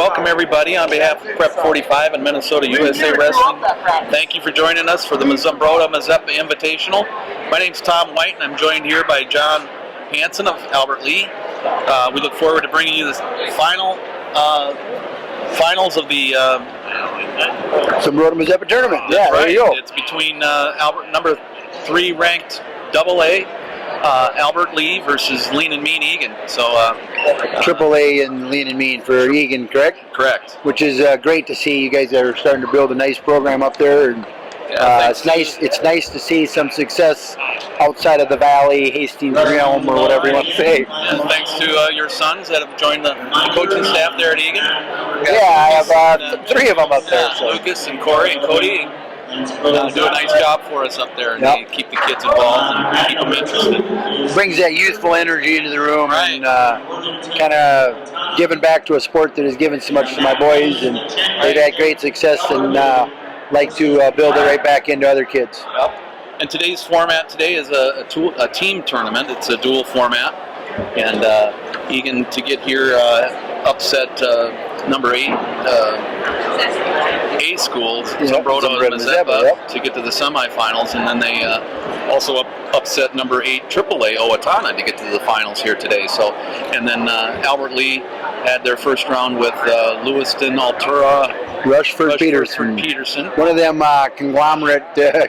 welcome everybody on behalf of Prep 45 and Minnesota USA Wrestling. Thank you for joining us for the Zumbrota-Mazeppa Invitational. My name's Tom White, and I'm joined here by John Hansen of Albert Lee. We look forward to bringing you the finals of the Zumbrota-Mazeppa tournament. Yeah, right. There you go. It's between Albert number 3 ranked AA. Albert Lee versus Lean and Mean Eagan. So AAA and Lean and Mean for Eagan, correct? Correct. Which is great to see. You guys are starting to build a nice program up there, and it's nice. It's nice to see some success outside of the Valley, Hastings realm, or whatever you want to say. And thanks to your sons that have joined the coaching staff there at Eagan. Yeah, I have 3 of them up there. So. Lucas and Corey and Cody. Do a nice job for us up there, and they keep the kids involved and keep them interested. Brings that youthful energy into the room, right. And kind of giving back to a sport that has given so much to my boys, and they've had great success, and like to build it right back into other kids. Yep. And today's format today is a team tournament. It's a dual format, and Eagan to get here upset number 8. A schools, Zumbrota-Mazeppa, to get to the semifinals, and then they also upset number 8 AAA Owatonna to get to the finals here today. So, and then Albert Lee had their first round with Lewiston, Altura, Rushford, Peterson. One of them conglomerate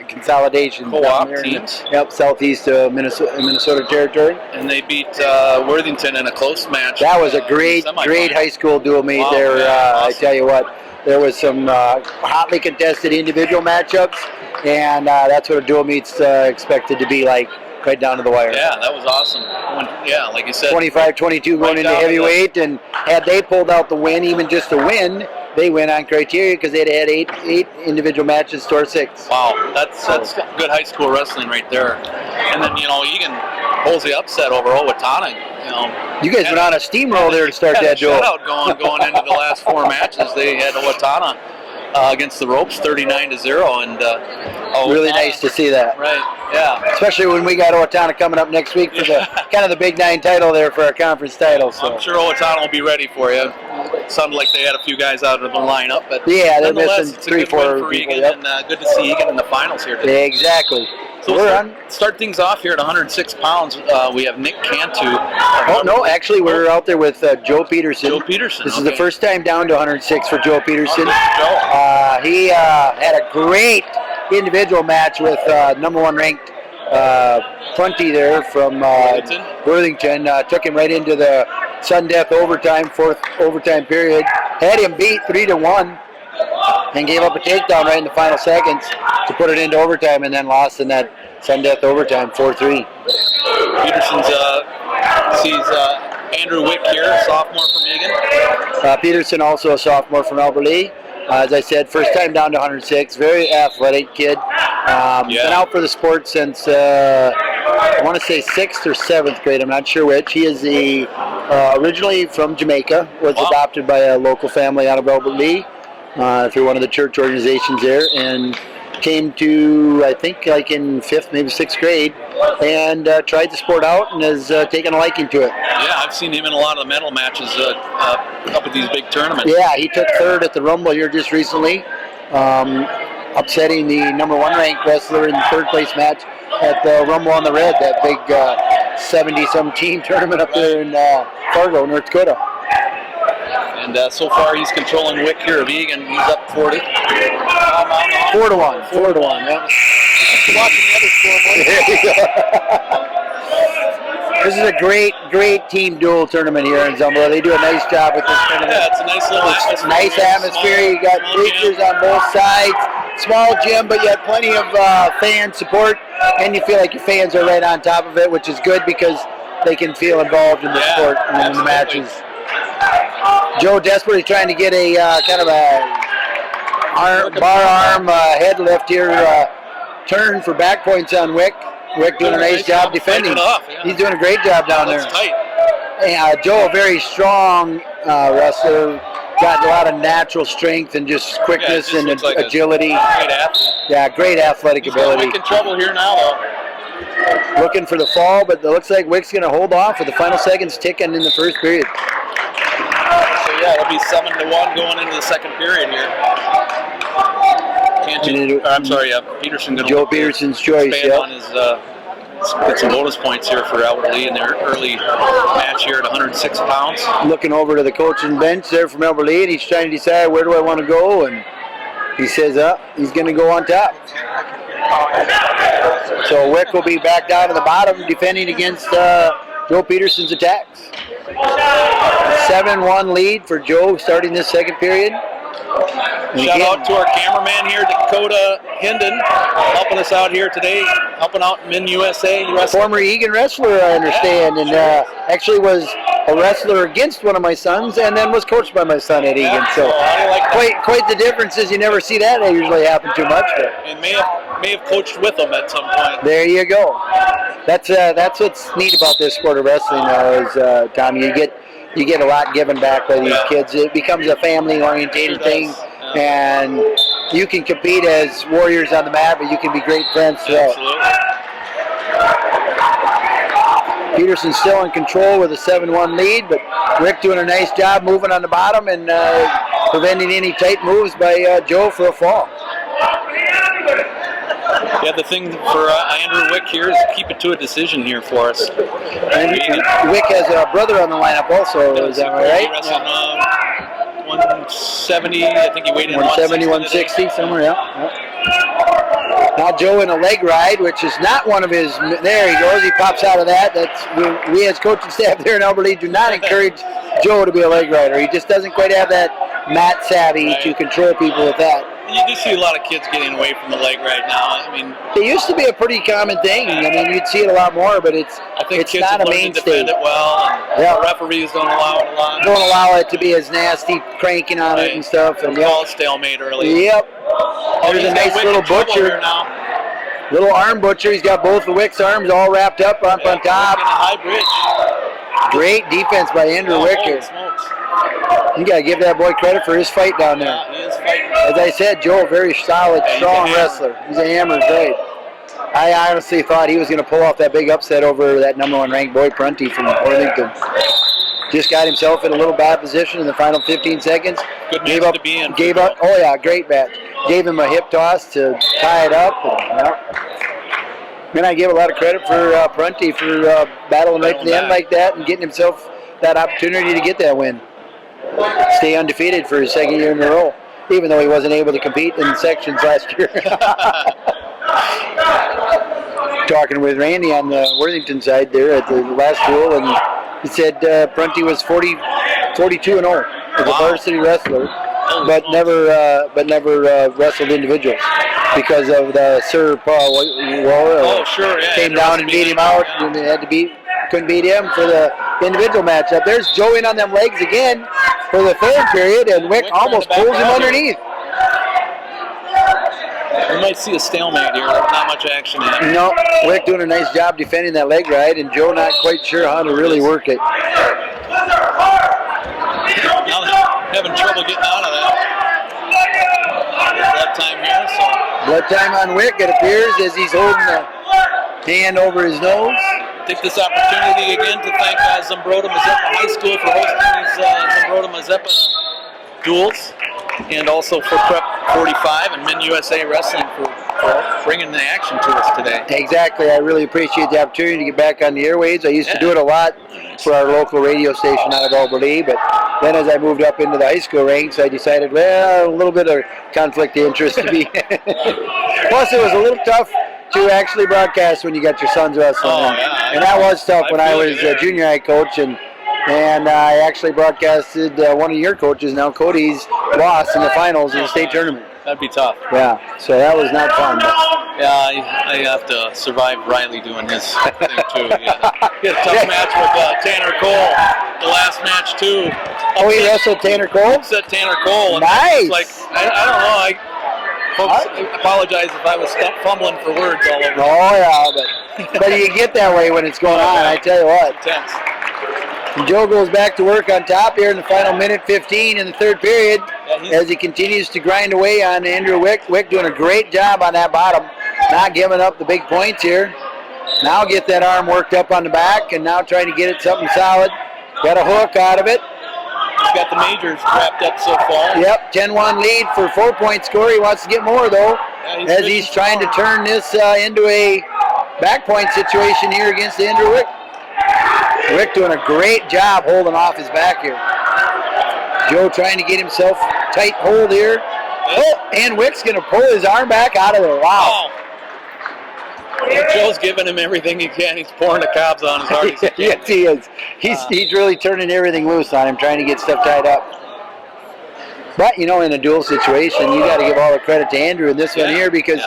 consolidation co-op teams. Yep, southeast of Minnesota territory. And they beat Worthington in a close match. That was a great high school dual meet there. Awesome. I tell you what. There was some hotly contested individual matchups, and that's what a dual meet's expected to be like, right down to the wire. Yeah, that was awesime. Like you said, 25-22 going into heavyweight, and had they pulled out the win, even just a win, they win on criteria because they'd had eight individual matches to our 6. Wow, that's good high school wrestling right there. And then Eagan pulls the upset over Owatonna. You guys went on a steamroll there to start that duel. Shutout going into the last 4 matches. They had Owatonna against the ropes, 39-0, and really nice to see that. Right. Yeah. Especially when we got Owatonna coming up next week for the kind of the Big 9 title there for our conference title. So. I'm sure Owatonna will be ready for you. It sounded like they had a few guys out of the lineup, but yeah, they're missing 3-4 people. Eagan, and good to see Eagan in the finals here today. Yeah, exactly. So we'll start things off here at 106 pounds. We have Nick Cantu. No, actually we're out there with Joe Peterson. Joe Peterson. This is the first time down to 106 for Joe Peterson. Joe. He had a great individual match with number 1 ranked Prunty there from Worthington. Took him right into the sudden death overtime, 4th overtime period. Had him beat 3-1. And gave up a takedown right in the final seconds to put it into overtime, and then lost in that sudden death overtime, 4-3. Peterson's sees Andrew Wick here, sophomore from Eagan. Peterson also a sophomore from Albert Lee. As I said, first time down to 106. Very athletic kid. Been out for the sport since I want to say 6th or 7th grade. I'm not sure which. He is originally from Jamaica. Was adopted by a local family out of Albert Lee. Through one of the church organizations there, and came to, I think, like in 5th, maybe 6th grade, and tried the sport out and has taken a liking to it. Yeah, I've seen him in a lot of the medal matches up at these big tournaments. Yeah, he took 3rd at the Rumble here just recently, upsetting the number 1 ranked wrestler in the 3rd place match at the Rumble on the Red, that big 70-some team tournament up there in Fargo, North Dakota. And so far he's controlling Wick here of Eagan. He's up 40. 4-1. 4-1, yeah. Watching the other scoreboard. This is a great team duel tournament here in Zumbrota. They do a nice job with this tournament. Yeah, it's a nice little atmosphere. Nice atmosphere. You got bleachers on both sides. Small gym, but you have plenty of fan support, and you feel like your fans are right on top of it, which is good because they can feel involved in the sport and in the matches. Joe desperately trying to get a kind of a bar arm head lift here, turn for back points on Wick. Wick doing a nice job defending. He's doing a great job down there. Tight. Joe, a very strong wrestler, got a lot of natural strength and just quickness and like agility. Great athlete. Yeah, great athletic ability. Wick in trouble here now, though. Looking for the fall, but it looks like Wick's going to hold off with the final seconds ticking in the first period. So yeah, it'll be 7-1 going into the second period here. I'm sorry, Peterson going to Joe Peterson's choice. Expand on his get some bonus points here for Albert Lee in their early match here at 106 pounds. Looking over to the coaching bench there from Albert Lee, and he's trying to decide where do I want to go, and he says he's going to go on top. So Wick will be back down to the bottom defending against Joe Peterson's attacks. 7-1 lead for Joe starting this second period. Shout out to our cameraman here, Dakota Hinden, helping us out here today, helping out Min USA Wrestling. Former Eagan wrestler, I understand, and actually was a wrestler against one of my sons, and then was coached by my son at Eagan. So quite the differences. You never see that usually happen too much. But. And may have coached with them at some point. There you go. That's what's neat about this sport of wrestling now is, Tom, you get a lot given back by these kids. It becomes a family-oriented thing, and you can compete as warriors on the mat, but you can be great friends throughout. Peterson's still in control with a 7-1 lead, but Rick doing a nice job moving on the bottom and preventing any tight moves by Joe for a fall. Yeah, the thing for Andrew Wick here is keep it to a decision here for us. And Wick has a brother on the lineup also, is that right? He wrestled 170, I think he weighed in 170, 160, somewhere, yeah. Now Joe in a leg ride, which is not one of his, there he goes, he pops out of that. We as coaching staff there in Albert Lee do not encourage Joe to be a leg rider. He just doesn't quite have that mat savvy to control people with that. You do see a lot of kids getting away from the leg right now. I mean, it used to be a pretty common thing. I mean, you'd see it a lot more, but it's not a mainstay. To defend it well, and the referees don't allow it a lot. Don't allow it to be as nasty, cranking on it and stuff. And call stalemate early. Yep. There's a nice little butcher. Little arm butcher. He's got both of Wick's arms all wrapped up on top. High bridge. Great defense by Andrew Wick here. You got to give that boy credit for his fight down there. Yeah, he is fighting. As I said, Joe, very solid, strong wrestler. He's a hammer, right? I honestly thought he was going to pull off that big upset over that #1 ranked boy Prunty from Worthington. Just got himself in a little bad position in the final 15 sequence. Good match to be in. Gave up. Oh yeah, great match. Gave him a hip toss to tie it up. And I give a lot of credit for Prunty for battling right to the end like that and getting himself that opportunity to get that win. Stay undefeated for his second year in a row, even though he wasn't able to compete in sections last year. Talking with Randy on the Worthington side there at the last duel, and he said Prunty was 42-0 as a varsity wrestler, but never wrestled individuals because of the Sir Paul Waller. Came down and beat him out, and couldn't beat him for the individual matchup. There's Joe in on them legs again for the third period, and Wick almost pulls him underneath. We might see a stalemate here. Not much action yet. No, Wick doing a nice job defending that leg ride, and Joe not quite sure how to really work it. Now having trouble getting out of that. Blood time here. Blood time on Wick, it appears, as he's holding the hand over his nose. Take this opportunity again to thank Zumbrota-Mazeppa High School for hosting these Zumbrota-Mazeppa duels, and also for Prep 45 and Min USA Wrestling for bringing the action to us today. Exactly. I really appreciate the opportunity to get back on the airwaves. I used to do it a lot for our local radio station out of Albert Lee, but then as I moved up into the high school ranks, I decided, well, a little bit of conflict of interest to be. Plus, it was a little tough to actually broadcast when you got your sons wrestling. And that was tough when I was a junior high coach, and I actually broadcasted one of your coaches, now Cody's, loss in the finals in the state tournament. That'd be tough. Yeah, so that was not fun. But. Yeah, I have to survive Riley doing his thing too. He had a tough match with Tanner Cole. The last match too. Oh, he wrestled Tanner Cole? Upset Tanner Cole. And nice. Like I don't know. Folks, I apologize if I was fumbling for words all over. Oh yeah, but you get that way when it's going on. I tell you what. Intense. And Joe goes back to work on top here in the final minute 15 in the third period as he continues to grind away on Andrew Wick. Wick doing a great job on that bottom, not giving up the big points here. Now get that arm worked up on the back, and now trying to get it something solid. Got a hook out of it. He's got the majors wrapped up so far. Yep, 10-1 lead for 4-point score. He wants to get more, though, as he's trying to turn this into a back point situation here against Andrew Wick. Wick doing a great job holding off his back here. Joe trying to get himself tight hold here. Oh, and Wick's going to pull his arm back out of there. Wow. Joe's giving him everything he can. He's pouring the cobs on as hard as he can. Yes, he is. He's really turning everything loose on him, trying to get stuff tied up. But, you know, in a dual situation, you got to give all the credit to Andrew in this one here, because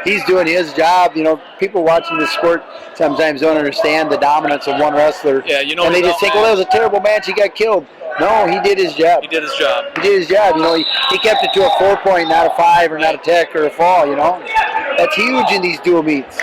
he's doing his job. You know, people watching this sport sometimes don't understand the dominance of one wrestler. Yeah, you know, and they just think, well, that was a terrible match. He got killed. No, he did his job. He did his job. He did his job. You know, he kept it to a 4-point, not a 5 or not a tech or a fall, you know. That's huge in these dual meets.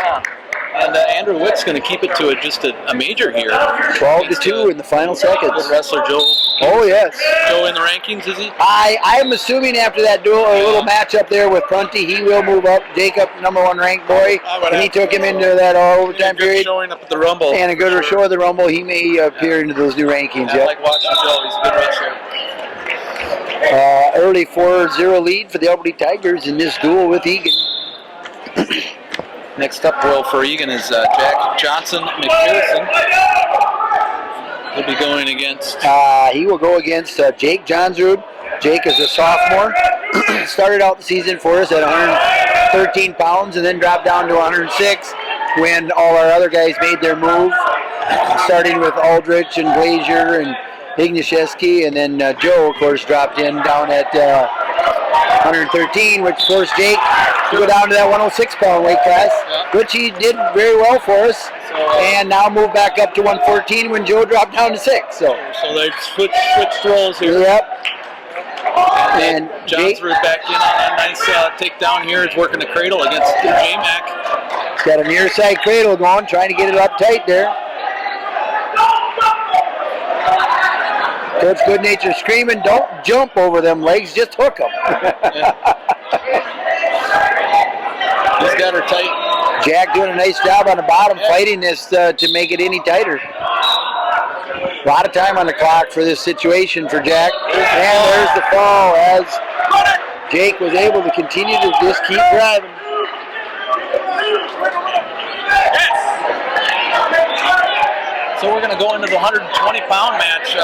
And Andrew Wick's going to keep it to just a major here. 12-2 in the final seconds. Good wrestler Joe. Oh, yes. Joe in the rankings, is he? I'm assuming after that duel, or a little matchup there with Prunty, he will move up. Jacob, #1 ranked boy, and he took him into that overtime period. Showing up at the Rumble. And a good show of the Rumble, he may appear into those new rankings. I like watching Joe. He's a good wrestler. Early 4-0 lead for the Albany Tigers in this duel with Eagan. Next up, row for Eagan is Jack Johnson McPherson. He'll be going against. He will go against Jake Johnsrud. Jake is a sophomore. Started out the season for us at 113 pounds and then dropped down to 106 when all our other guys made their move, starting with Aldrich and Glazier and Ignashevsky, and then Joe, of course, dropped in down at 113, which forced Jake to go down to that 106-pound weight class, which he did very well for us, and now moved back up to 114 when Joe dropped down to 6. So they switched roles here. Yep. And Johnsrud back in on a nice takedown here. He's working the cradle against J-Mac. He's got a near side cradle going, trying to get it up tight there. Coach Goodnature screaming, don't jump over them legs, just hook them. He's got her tight. Jack doing a nice job on the bottom, fighting this to make it any tighter. A lot of time on the clock for this situation for Jack. And there's the fall as Jake was able to continue to just keep driving. So we're going to go into the 120-pound match.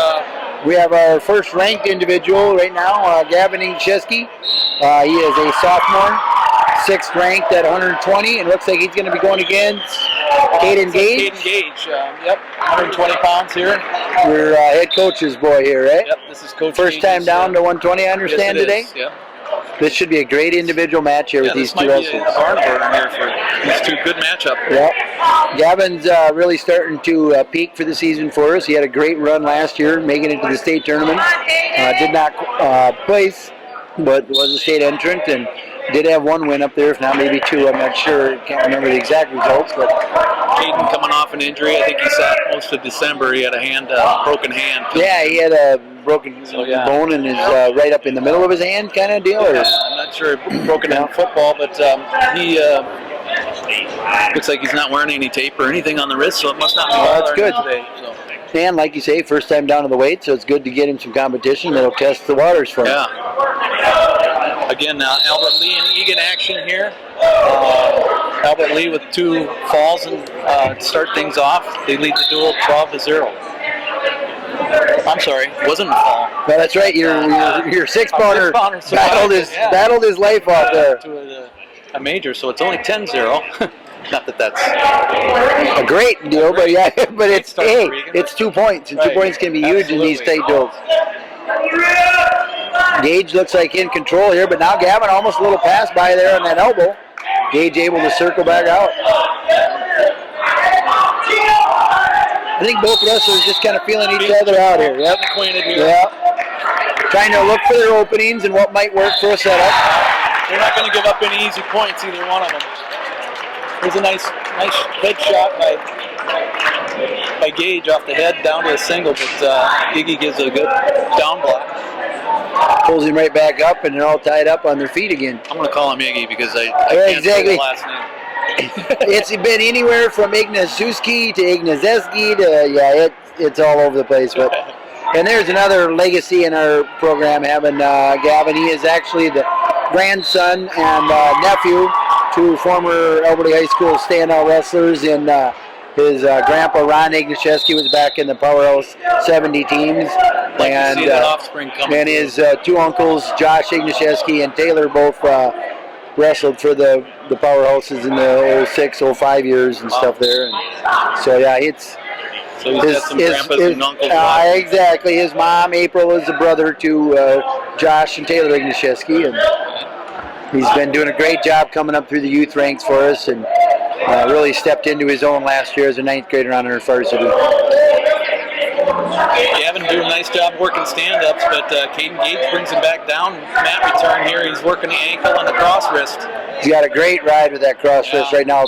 We have our first ranked individual right now, Gavin Ignashevsky. He is a sophomore, 6th ranked at 120, and looks like he's going to be going against Caden Gage. Caden Gage, yep, 120 pounds here. Your head coach's boy here, right? Yep, this is Coach First time down to 120, I understand, today? Yep. This should be a great individual match here with these two wrestlers. This might be a barn burner here for these two. Good matchup. Yep. Gavin's really starting to peak for the season for us. He had a great run last year, making it to the state tournament. Did not place, but was a state entrant and did have 1 win up there, if not maybe 2. I'm not sure. Can't remember the exact results. But Caden coming off an injury. I think he sat most of December. He had a broken hand. Yeah, he had a broken bone in his right up in the middle of his hand kind of deal. Or? I'm not sure broken in football, but he looks like he's not wearing any tape or anything on the wrist, so it must not be that's good. Today, so. And like you say, first time down to the weight, so it's good to get him some competition that'll test the waters for him. Yeah. Again, Albert Lee and Eagan action here. Albert Lee with 2 falls and start things off. They lead the duel 12-0. I'm sorry, it wasn't a fall. No, that's right. Your 6-pounder battled his life off there. To a major, so it's only 10-0. Not that that's a great deal, but yeah, but it's it's 2 points, and 2 points can be huge in these tight duels. Gage looks like in control here, but now Gavin almost a little pass by there on that elbow. Gage able to circle back out. I think both wrestlers just kind of feeling each other out here. Yep. Acquainted here. Yep. Trying to look for their openings and what might work for a setup. They're not going to give up any easy points, either one of them. There's a nice head shot by Gage off the head down to a single, but Iggy gives a good down block. Pulls him right back up, and they're all tied up on their feet again. I'm going to call him Iggy because I can't say the last name. It's been anywhere from Ignashevsky to Ignashevsky to, it's all over the place. But And there's another legacy in our program having Gavin. He is actually the grandson and nephew to former Alberta High School standout wrestlers. And his grandpa Ron Ignashevsky was back in the Powerhouse 70 teams. Like and, to see that offspring coming and his two uncles, Josh Ignashevsky and Taylor, both wrestled for the Powerhouses in the 06, 05 years and stuff there. And so yeah, it's so he's got some grandpas and uncles. Exactly. His mom, April, is a brother to Josh and Taylor Ignashevsky, and he's been doing a great job coming up through the youth ranks for us, and really stepped into his own last year as a 9th grader on our varsity. Gavin doing a nice job working stand-ups, but Caden Gage brings him back down. Matt return here, he's working the ankle and the cross wrist. He's got a great ride with that cross wrist right now.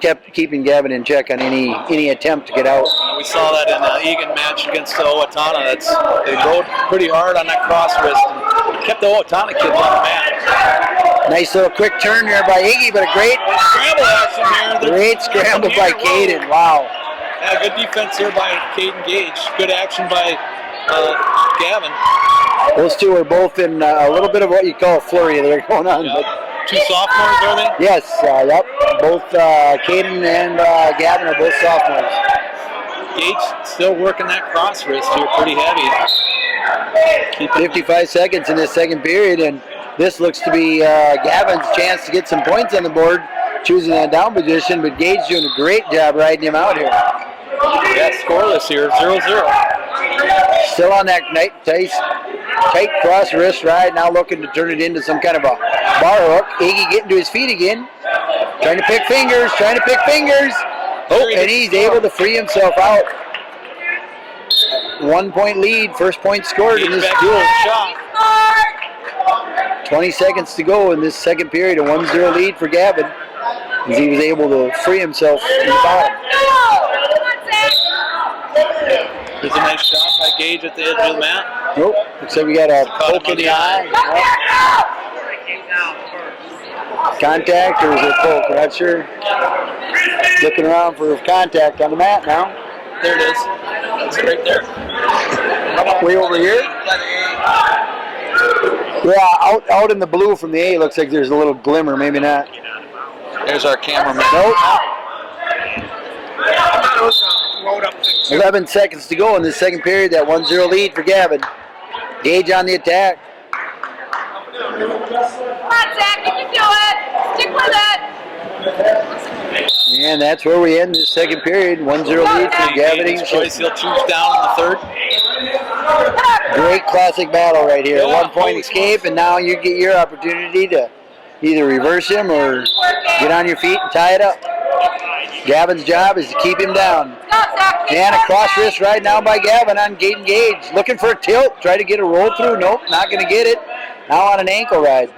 Kept keeping Gavin in check on any attempt to get out. We saw that in the Eagan match against the Owatonna. They rode pretty hard on that cross wrist and kept the Owatonna kids on the mat. Nice little quick turn there by Iggy, but a great scramble action here. Great scramble by Caden. Wow. Yeah, good defense here by Caden Gage. Good action by Gavin. Those two are both in a little bit of what you call a flurry there going on. Yep. Two sophomores, are they? Yes, yep. Both Caden and Gavin are both sophomores. Gage still working that cross wrist here pretty heavy. 55 seconds in this second period, and this looks to be Gavin's chance to get some points on the board, choosing that down position, but Gage doing a great job riding him out here. Yeah, scoreless here, 0-0. Still on that tight cross wrist ride, now looking to turn it into some kind of a bar hook. Iggy getting to his feet again, trying to pick fingers. Oh, and he's able to free himself out. 1 point lead, first point scored in this duel. 20 seconds to go in this second period, a 1-0 lead for Gavin, as he was able to free himself in the bottom. There's a nice shot by Gage at the edge of the mat. Nope, looks like we got a poke in the eye. Contact, or is it poke? I'm not sure. Looking around for contact on the mat now. There it is. It's right there. Way over here? Yeah, out in the blue from the A, looks like there's a little glimmer, maybe not. There's our cameraman. Nope. 11 seconds to go in this second period, that 1-0 lead for Gavin. Gage on the attack. Come on, Zach, you can do it. Stick with it. And that's where we end this second period. 1-0 lead for Gavin. Choice, he'll choose down in the third. Great classic battle right here. Yeah, 1 point escape, and now you get your opportunity to either reverse him or get on your feet and tie it up. Gavin's job is to keep him down. And a cross wrist right now by Gavin on Caden Gage. Looking for a tilt. Try to get a roll through. Nope, not going to get it. Now on an ankle ride.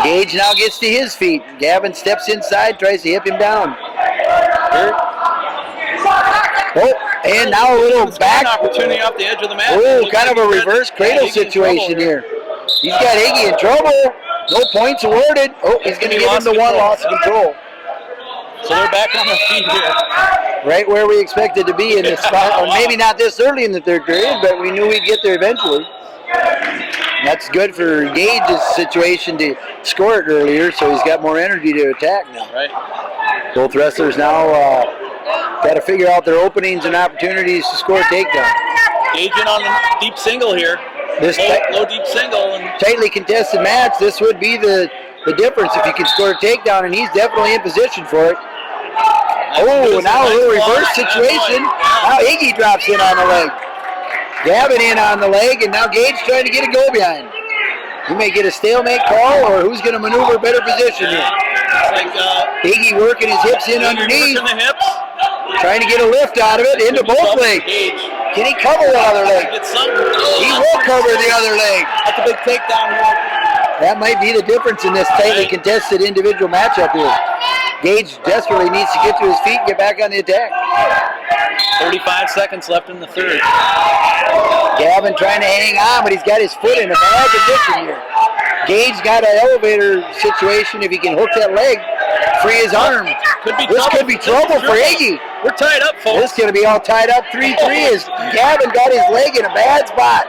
Gage now gets to his feet. Gavin steps inside, tries to hip him down. Oh, and now a little back opportunity off the edge of the mat. Oh, kind of a reverse cradle situation here. He's got Iggy in trouble. No points awarded. Oh, he's going to give him the one loss of control. So they're back on their feet here. Right where we expected to be in this spot. Or maybe not this early in the third period, but we knew we'd get there eventually. And that's good for Gage's situation to score it earlier, so he's got more energy to attack now. Right. Both wrestlers now got to figure out their openings and opportunities to score a takedown. Gage in on the deep single here. This low deep single. And tightly contested match, this would be the difference if you can score a takedown, and he's definitely in position for it. Oh, now a little reverse situation. Now Iggy drops in on the leg. Gavin in on the leg, and now Gage trying to get a go behind. He may get a stalemate call, or who's going to maneuver a better position here. Iggy working his hips in underneath. The hips. Trying to get a lift out of it into both legs. Can he cover the other leg? He will cover the other leg. That's a big takedown here. That might be the difference in this tightly contested individual matchup here. Gage desperately needs to get to his feet and get back on the attack. 35 seconds left in the third. Gavin trying to hang on, but he's got his foot in a bad position here. Gage got an elevator situation. If he can hook that leg, free his arm. Could be this could be trouble for Iggy. We're tied up, folks. This is going to be all tied up 3-3 as Gavin got his leg in a bad spot.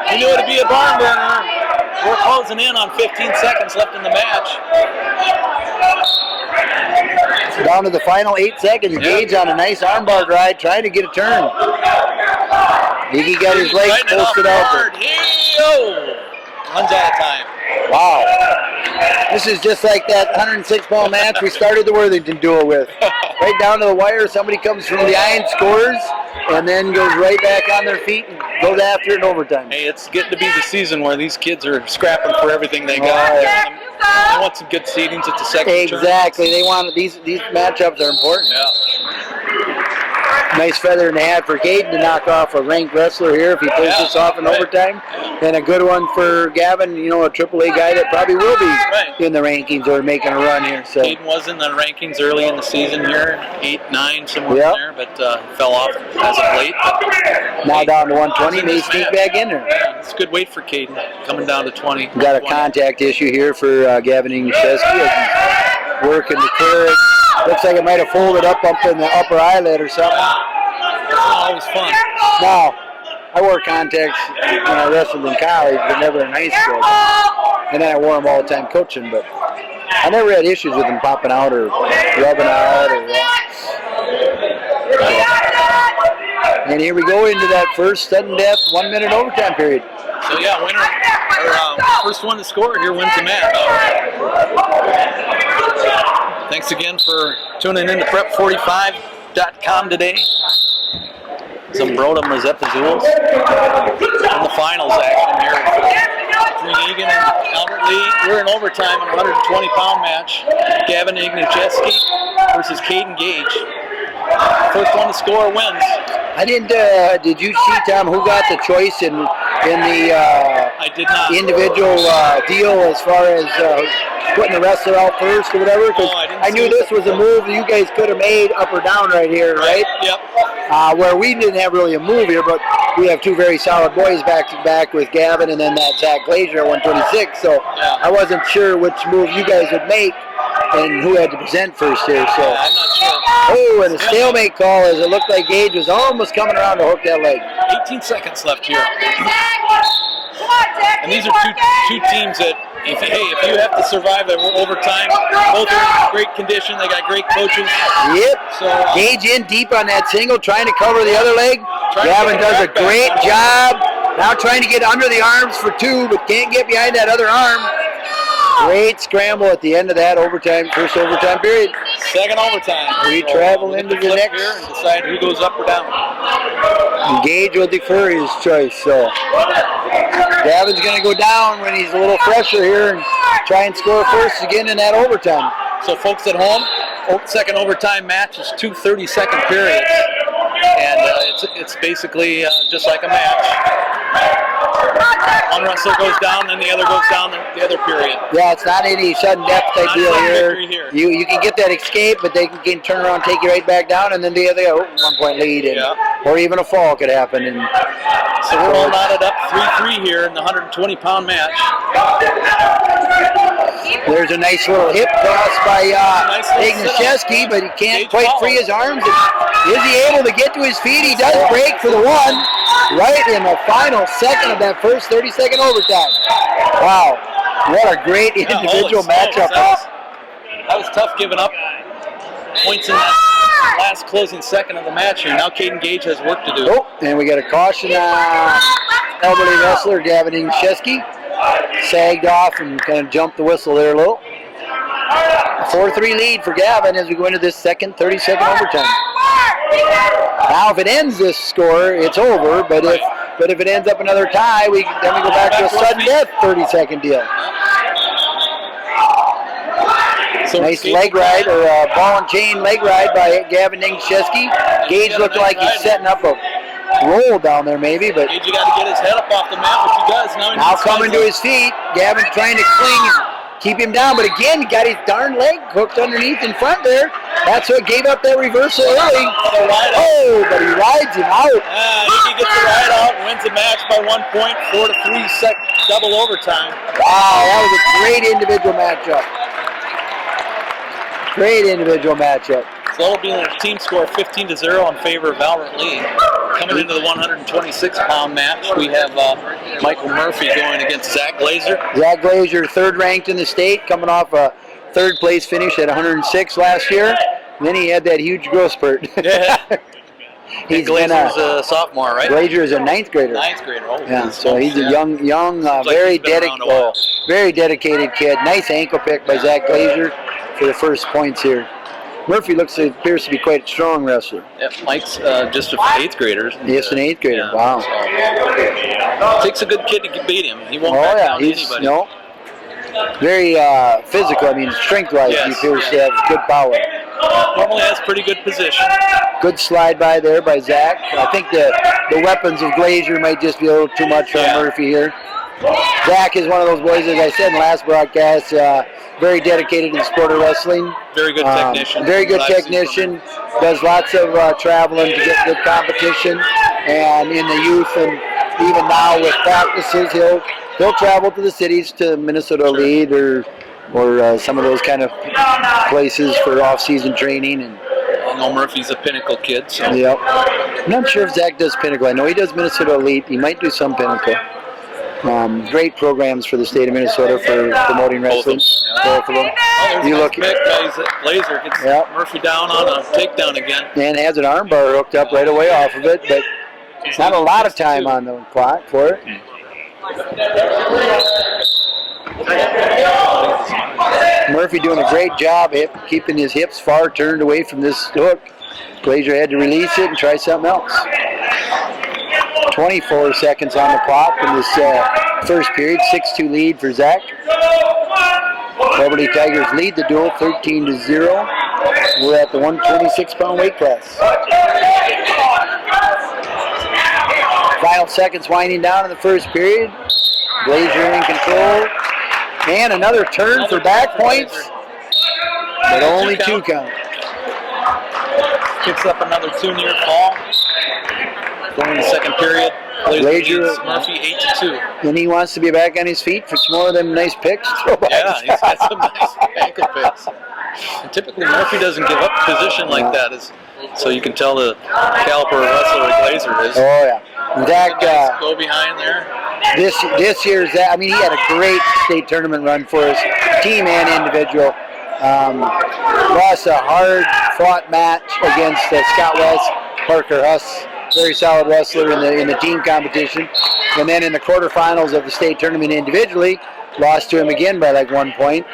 He knew it'd be a barn burner. We're closing in on 15 seconds left in the match. Down to the final 8 seconds. Gage on a nice armbar ride, trying to get a turn. Iggy got his legs posted out there. Runs out of time. Wow. This is just like that 106-ball match we started the Worthington duel with. Right down to the wire, somebody comes from behind, scores, and then goes right back on their feet and goes after it in overtime. Hey, it's getting to be the season where these kids are scrapping for everything they got. They want some good seedings at the second turn. Exactly. They want these matchups are important. Yeah. Nice feather in the hat for Caden to knock off a ranked wrestler here if he pulls this off in overtime. And a good one for Gavin, you know, a AAA guy that probably will be in the rankings or making a run here. So Caden was in the rankings early in the season here, 8, 9, somewhere in there, but fell off as of late. But now down to 120, may sneak back in there. Yeah, it's a good weight for Caden, coming down to 20. Got a contact issue here for Gavin Igniszewski as he's working the clear. Looks like it might have folded up in the upper eyelid or something. Always fun. Now, I wore contacts when I wrestled in college, but never in high school. And then I wore them all the time coaching, but I never had issues with them popping out or rubbing out. And here we go into that first sudden death 1 minute overtime period. So yeah, winner, or first one to score here wins the match. Thanks again for tuning in to Prep45.com today. Zumbrota-Mazeppa Zules in the finals action here between Eagan and Albert Lee. We're in overtime in a 120-pound match. Gavin Igniszewski versus Caden Gage. First one to score wins. I didn't. Did you see, Tom, who got the choice in the I did not. individual deal as far as putting the wrestler out first or whatever? Because I knew this was a move that you guys could have made up or down right here, right? Yep. Where we didn't have really a move here, but we have two very solid boys back to back with Gavin and then that Zach Glazier at 126. So I wasn't sure which move you guys would make and who had to present first here. So I'm not sure. Oh, and a stalemate call as it looked like Gage was almost coming around to hook that leg. 18 seconds left here. And these are two teams that, if you have to survive the overtime, both are in great condition. They got great coaches. Yep. So Gage in deep on that single, trying to cover the other leg. Gavin does a great job. Now trying to get under the arms for two, but can't get behind that other arm. Great scramble at the end of that overtime, first overtime period. Second overtime. We travel into the next here and decide who goes up or down. Gage will defer his choice. So Gavin's going to go down when he's a little fresher here and try and score first again in that overtime. So folks at home, second overtime match is 2 30-second periods. And it's basically just like a match. One wrestler goes down, then the other goes down the other period. Yeah, it's not any sudden death type deal here. You can get that escape, but they can turn around, take you right back down, and then they got a 1 point lead, or even a fall could happen. And so we're all knotted up 3-3 here in the 120-pound match. There's a nice little hip toss by Igniszewski, but he can't quite free his arms. Is he able to get to his feet? He does break for the one, right in the final second of that first 30-second overtime. Wow, what a great individual matchup. That was tough giving up points in that last closing second of the match here. Now Caden Gage has work to do. Oh, and we got a caution. Elderly wrestler Gavin Igniszewski sagged off and kind of jumped the whistle there a little. A 4-3 lead for Gavin as we go into this second 30-second overtime. Now, if it ends this score, it's over. But if it ends up another tie, then we go back to a sudden death 30-second deal. So nice leg ride, or ball and chain leg ride by Gavin Igniszewski. Gage looked like he's setting up a roll down there maybe, but Gage got to get his head up off the mat, which he does. Now coming to his feet. Gavin trying to cling and keep him down, but again, he got his darn leg hooked underneath in front there. That's what gave up that reversal early. Oh, but he rides him out. He gets the ride out and wins the match by 1 point, 4-3 double overtime. Wow, that was a great individual matchup. Great individual matchup. So that'll be a team score 15-0 in favor of Albert Lee. Coming into the 126-pound match, we have Michael Murphy going against Zach Glazer. Zach Glazer, third ranked in the state, coming off a third place finish at 106 last year. And then he had that huge growth spurt. Yeah. He's Glazer's a sophomore, right? Glazer is a ninth grader. Ninth grader. Oh, yeah, so he's a young, very dedicated kid. Nice ankle pick by Zach Glazer for the first points here. Murphy appears to be quite a strong wrestler. Yeah, Mike's just an 8th grader. Yes, an 8th grader. Yeah. Wow. So, takes a good kid to beat him. He won't back down to anybody. No. Very physical. I mean, strength-wise, Yes. he appears to have good power. Normally has pretty good position. Good slide by there by Zach. I think the weapons of Glazer might just be a little too much on Murphy here. Zach is one of those boys, as I said in the last broadcast, very dedicated to the sport of wrestling. Very good technician. Very good technician. Does lots of traveling to get good competition. And in the youth and even now with practices, he'll travel to the cities, to Minnesota Lead or some of those kind of places for off-season training. And I know Murphy's a Pinnacle kid. So. yep. I'm not sure if Zach does Pinnacle. I know he does Minnesota Elite. He might do some Pinnacle. Great programs for the state of Minnesota for promoting wrestling. Both of them. Oh, You look at Glazer gets Murphy down on a takedown again. and has an arm bar hooked up right away off of it, but not a lot of time on the clock for it. Murphy doing a great job keeping his hips far turned away from this hook. Glazer had to release it and try something else. 24 seconds on the clock in this first period. 6-2 lead for Zach. Liberty Tigers lead the duel 13-0. We're at the 126-pound weight class. Final seconds winding down in the first period. Glazer in control. And another turn for back points. But only 2 count. Picks up another 2 near fall. Going in the second period. Glazer leads Murphy 8-2. And he wants to be back on his feet for some more of them nice picks. Yeah, he's got some nice ankle picks. And typically Murphy doesn't give up position like that, so you can tell the caliber of wrestler Glazer is. Oh yeah, Zach. Go behind there. This year's Zach. I mean, he had a great state tournament run for us, team and individual. Lost a hard-fought match against Scott West, Parker Huss. Very solid wrestler in the team competition. And then in the quarterfinals of the state tournament individually, lost to him again by like 1 point.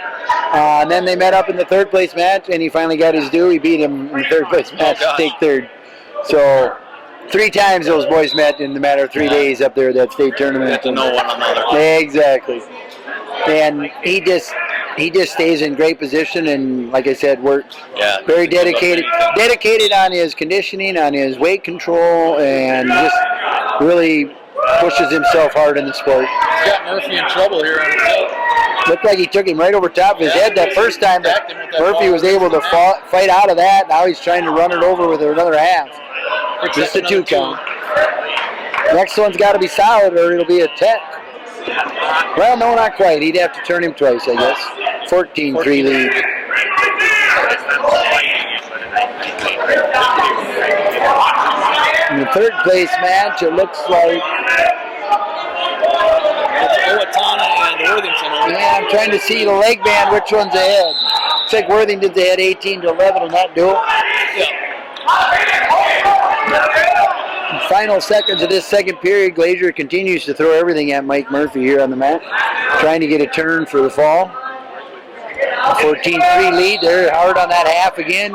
And then they met up in the third place match, and he finally got his due. He beat him in the third place match to take third. So 3 times those boys met in the matter of 3 days up there at that state tournament. Get to know one another. Exactly. And he just stays in great position, and like I said, very dedicated on his conditioning, on his weight control, and just really pushes himself hard in the sport. He's got Murphy in trouble here on his head. Looked like he took him right over top of his head that first time, but Murphy was able to fight out of that. Now he's trying to run it over with another half. Just a 2 count. Next one's got to be solid, or it'll be a 10. Well, no, not quite. He'd have to turn him twice, I guess. 14-3 lead. In the third place match, it looks like It's Owatonna and Worthington. yeah, I'm trying to see the leg band, which one's ahead. Looks like Worthington's ahead 18-11 on that duel. Final seconds of this second period, Glazer continues to throw everything at Mike Murphy here on the mat, trying to get a turn for the fall. 14-3 lead. They're hard on that half again.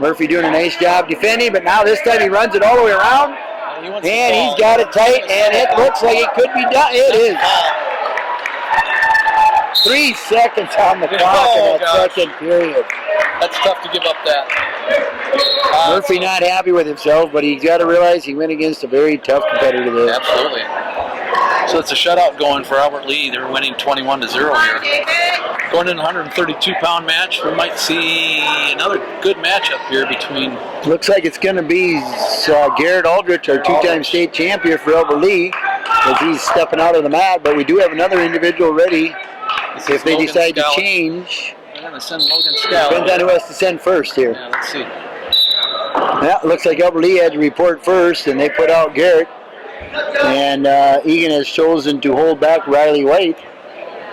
Murphy doing a nice job defending, but now this time he runs it all the way around, and he's got it tight, and it looks like it could be done. It is. 3 seconds on the clock in that second period. That's tough to give up that. Murphy not happy with himself, but he's got to realize he went against a very tough competitor there. Absolutely. So it's a shutout going for Albert Lee. They're winning 21-0 here. Going in a 132-pound match, we might see another good matchup here between... Looks like it's going to be Garrett Aldrich, our 2-time state champion for Albert Lee, as he's stepping out of the mat, but we do have another individual ready if they decide to change. They're going to send Logan Scout. Depends on who has to send first here. Yeah, let's see. Yeah, looks like Albert Lee had to report first, and they put out Garrett. And Eagan has chosen to hold back Riley White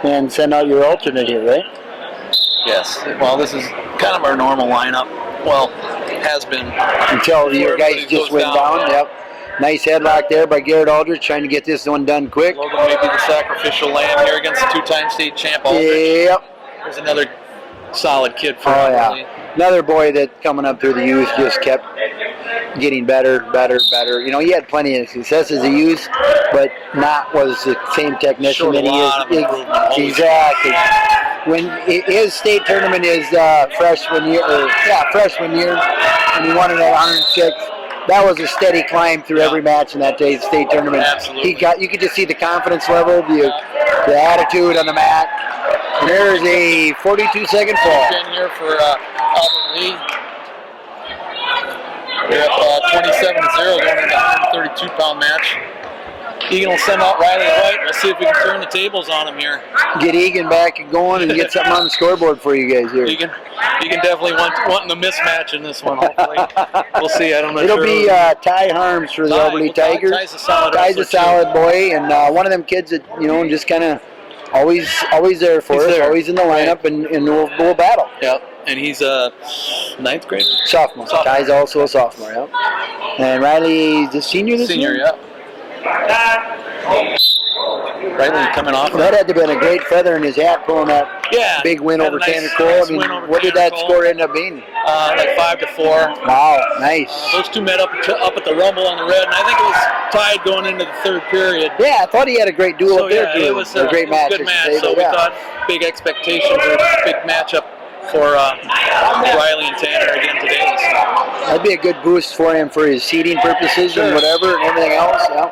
and send out your alternate here, right? Yes. Well, this is kind of our normal lineup. Well, has been. Until your guys just went down. Yep. Nice headlock there by Garrett Aldrich, trying to get this one done quick. Logan may be the sacrificial lamb here against the two-time state champ Aldrich. Yep. There's another solid kid for yeah. Another boy that coming up through the youth just kept getting better. You know, he had plenty of success as a youth, but not was the same technician that he is. Exactly. When his state tournament is freshman year, and he won it at 106. That was a steady climb through every match in that day's state tournament. Absolutely. You could just see the confidence level, the attitude on the mat. And there's a 42-second fall. Here for Albert Lee. We're up 27-0 going into the 132-pound match. Eagan will send out Riley White. We'll see if we can turn the tables on him here. Get Eagan back and going and get something on the scoreboard for you guys here. Eagan definitely wanting the mismatch in this one, hopefully. We'll see. I don't know. It'll be Ty Harms for the Albert Lee Tigers. Ty's a solid boy, and one of them kids that, you know, just kind of always there for us, always in the lineup, and we'll battle. Yep. And he's a ninth grader? Sophomore. Ty's also a sophomore, yep. And Riley's a senior this year? Senior, yep. Riley coming off. That had to have been a great feather in his hat pulling that big win over Tanner Cole. I mean, what did that score end up being? Like 5-4. Wow, nice. Those two met up at the Rumble on the red, and I think it was tied going into the third period. Yeah, I thought he had a great duel up there too. It was a great match. Good match. So we thought big expectations or big matchup for Riley and Tanner again today. So. That'd be a good boost for him for his seeding purposes and whatever and everything else. Yeah.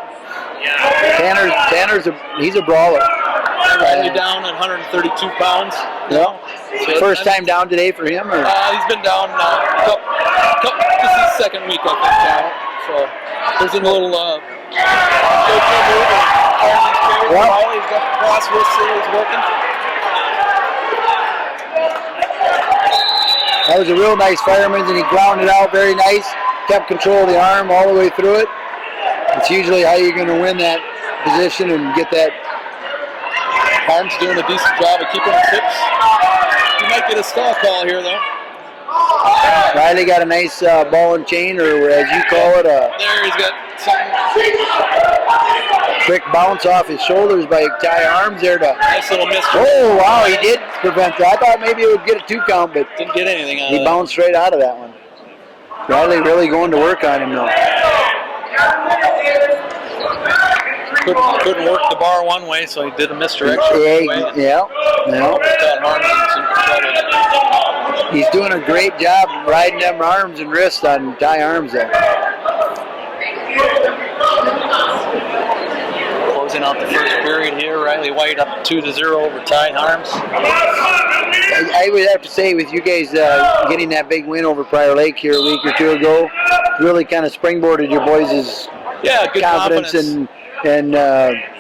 He's a brawler. Riley down at 132 pounds. Yeah. So first time down today for him? Or? He's been down this is his second week, I think, now. So there's a little Riley's got the cross whistle, he's working. That was a real nice fireman, and he grounded out very nice. Kept control of the arm all the way through it. It's usually how you're going to win that position and get that. Harm's doing a decent job of keeping his hips. He might get a stall call here, though. Riley got a nice ball and chain, or as you call it, there he's got something. Quick bounce off his shoulders by Ty Arms there to. Nice little miss. Oh wow, he did prevent that. I thought maybe it would get a 2 count, but didn't get anything out of it. He bounced straight out of that one. Riley really going to work on him though. Couldn't work the bar one way, so he did a misdirection. Yeah. He's doing a great job riding them arms and wrists on Ty Arms there. Closing out the first period here, Riley White up 2-0 over Ty Arms. I would have to say, with you guys getting that big win over Prior Lake here a week or two ago, really kind of springboarded your boys' good confidence and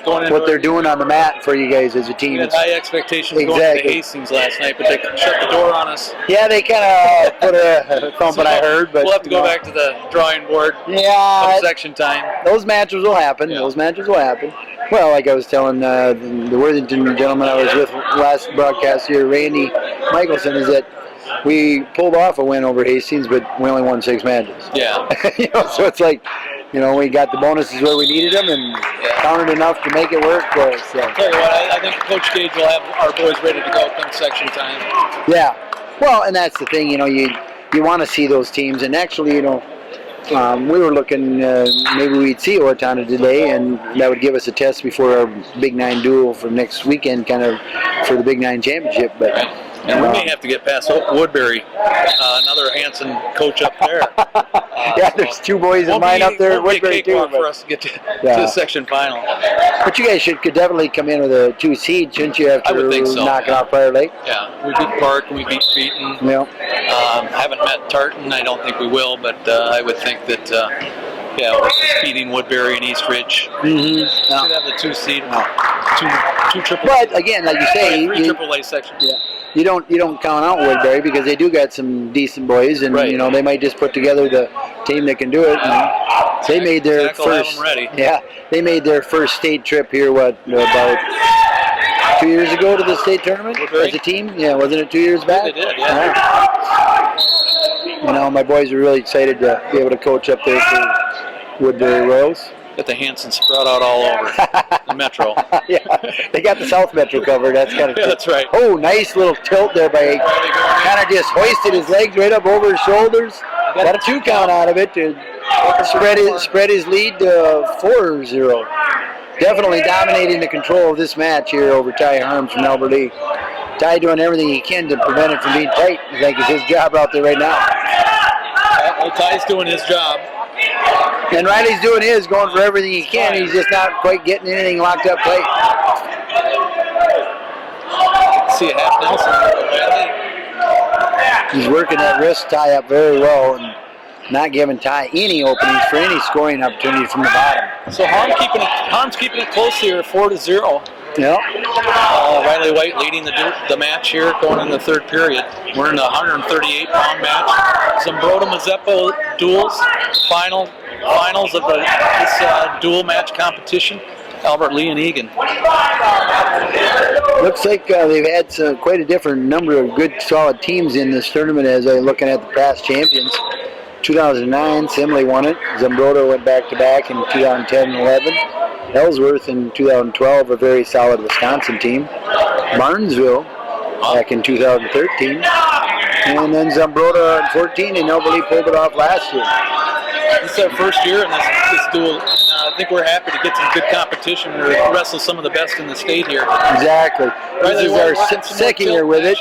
what they're doing on the mat for you guys as a team. We had high expectations going to Hastings last night, but they shut the door on us. Yeah, they kind of put a thumping, I heard. But we'll have to go back to the drawing board. Yeah, section time. Those matches will happen. Yeah. Those matches will happen. Well, like I was telling the Worthington gentleman I was with last broadcast here, Randy Michelson, is that we pulled off a win over Hastings, but we only won 6 matches. Yeah. So it's like, we got the bonuses where we needed them and counted enough to make it work for us. So. Tell you what, I think Coach Gage will have our boys ready to go come section time. Yeah. Well, and that's the thing, you want to see those teams, and actually, we were looking, maybe we'd see Ortona today, and that would give us a test before our Big 9 duel for next weekend, kind of for the Big 9 championship. But and we may have to get past Woodbury, another Hansen coach up there. There's 2 boys in mine up there at Woodbury too. For us to get to the section final. But you guys could definitely come in with a 2 seed, shouldn't you? After I would think so. Knocking out Prior Lake. Yeah, we beat Park, we beat Creighton. Yeah. Haven't met Tartan. I don't think we will, but I would think that. We're beating Woodbury and East Ridge. Mm-hmm. Should have the 2 seed. 2 triple. But again, like you say, 3 AAA sections. Yeah. you don't count out Woodbury because they do got some decent boys, and Right. you know they might just put together the team that can do it. And they made their first. Ready. Yeah, they made their first state trip here. What about 2 years ago to the state tournament Woodbury? as a team? Yeah, wasn't it 2 years back? They did, yeah. You know, my boys are really excited to be able to coach up there for Woodbury Royals. Got the Hansen spread out all over the metro. Yeah, they got the South Metro covered. That's kind of Yeah, that's right. Oh, nice little tilt there by kind of just hoisted his legs right up over his shoulders. Got a 2 count out of it to spread his lead to 4-0. Definitely dominating the control of this match here over Ty Harms from Albert Lee. Ty doing everything he can to prevent it from being tight. I think is his job out there right now. Well, Ty's doing his job. And Riley's doing his, going for everything he can. He's just not quite getting anything locked up tight. See a half Nelson. He's working that wrist tie up very well and not giving Ty any openings for any scoring opportunity from the bottom. So Harm's keeping it close here, 4-0. Yep. Riley White leading the match here, going in the third period. We're in the 138-pound match. Zumbrota-Mazeppa duels, finals of this dual match competition. Albert Lee and Eagan. Looks like they've had quite a different number of good, solid teams in this tournament as I'm looking at the past champions. 2009, Simley won it. Zumbrota went back-to-back in 2010 and 11. Ellsworth in 2012, a very solid Wisconsin team. Barnesville back in 2013. And then Zumbrota in 14, and Albert Lee pulled it off last year. This is our first year in this duel. I think we're happy to get some good competition and wrestle some of the best in the state here. Exactly. This is our second year with it.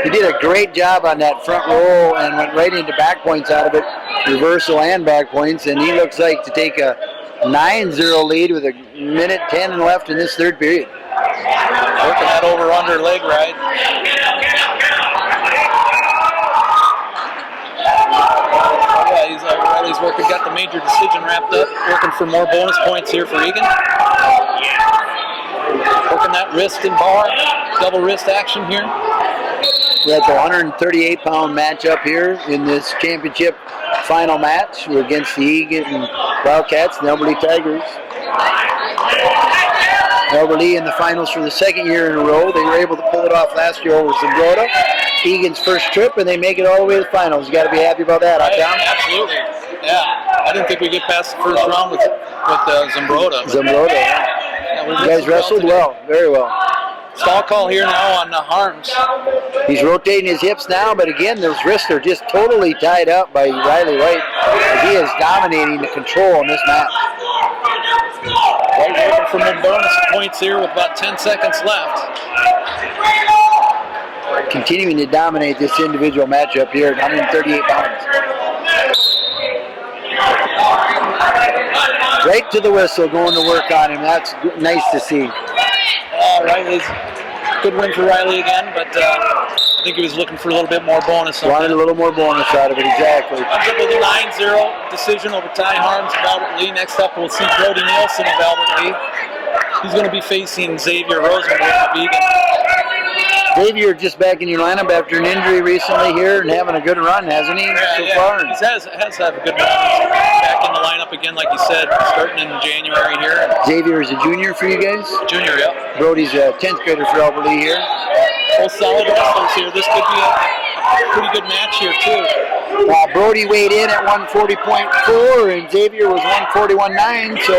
He did a great job on that front roll and went right into back points out of it, reversal and back points, and he looks like to take a 9-0 lead with 1:10 left in this third period. Working that over-under leg ride. Yeah, Riley's working, got the major decision wrapped up, working for more bonus points here for Eagan. Working that wrist and bar, double wrist action here. We had the 138-pound matchup here in this championship final match. We're against the Eagan Wildcats and the Albert Lee Tigers. Albert Lee in the finals for the second year in a row. They were able to pull it off last year over Zumbrota. Eagan's first trip, and they make it all the way to the finals. You got to be happy about that, huh, Tom? Absolutely. Yeah. I didn't think we'd get past the first round with Zumbrota. Zumbrota, yeah. You guys wrestled well, very well. Stall call here now on Harms. He's rotating his hips now, but again, those wrists are just totally tied up by Riley White as he is dominating the control in this match. White working for more bonus points here with about 10 seconds left. Continuing to dominate this individual matchup here at 138 pounds. Right to the whistle, going to work on him. That's nice to see. Riley's good win for Riley again, but I think he was looking for a little bit more bonus. Wanted a little more bonus out of it, exactly. Comes up with a 9-0 decision over Ty Harms of Albert Lee. Next up, we'll see Brody Nielsen of Albert Lee. He's going to be facing Xavier Rosenberg of Eagan. Xavier just back in your lineup after an injury recently here and having a good run, hasn't he, so far? He has had a good run. He's back in the lineup again, like you said, starting in January here. Xavier is a junior for you guys? Junior, yep. Brody's a 10th grader for Albert Lee here. Both solid wrestlers here. This could be a pretty good match here, too. Brody weighed in at 140.4 and Xavier was 141.9, so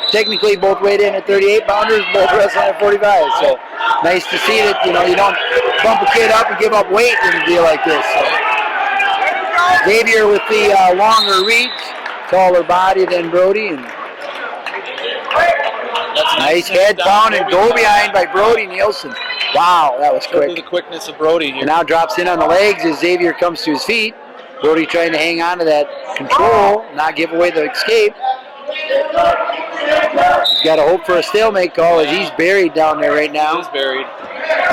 technically both weighed in at 38 pounders, both wrestling at 45. So nice to see that, you don't bump a kid up and give up weight in a deal like this. So Xavier with the longer reach, taller body than Brody, and nice head pound and go behind by Brody Nielsen. Wow, that was quick. The quickness of Brody here. Now drops in on the legs as Xavier comes to his feet. Brody trying to hang on to that control, not give away the escape. He's got to hope for a stalemate call as he's buried down there right now. He's buried.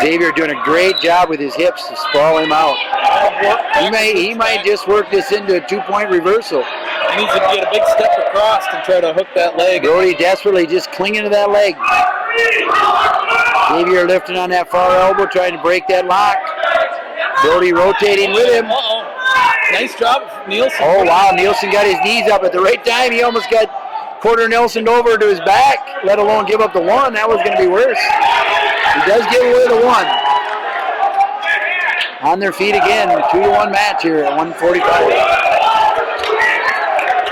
Xavier doing a great job with his hips to sprawl him out. He might just work this into a 2-point reversal. He needs to get a big step across and try to hook that leg. Brody desperately just clinging to that leg. Xavier lifting on that far elbow, trying to break that lock. Brody rotating with him. Nice job, Nielsen. Oh, wow. Nielsen got his knees up at the right time. He almost got quarter Nielsen over to his back, let alone give up the one. That was going to be worse. He does give away the one. On their feet again. 2-1 match here at 145.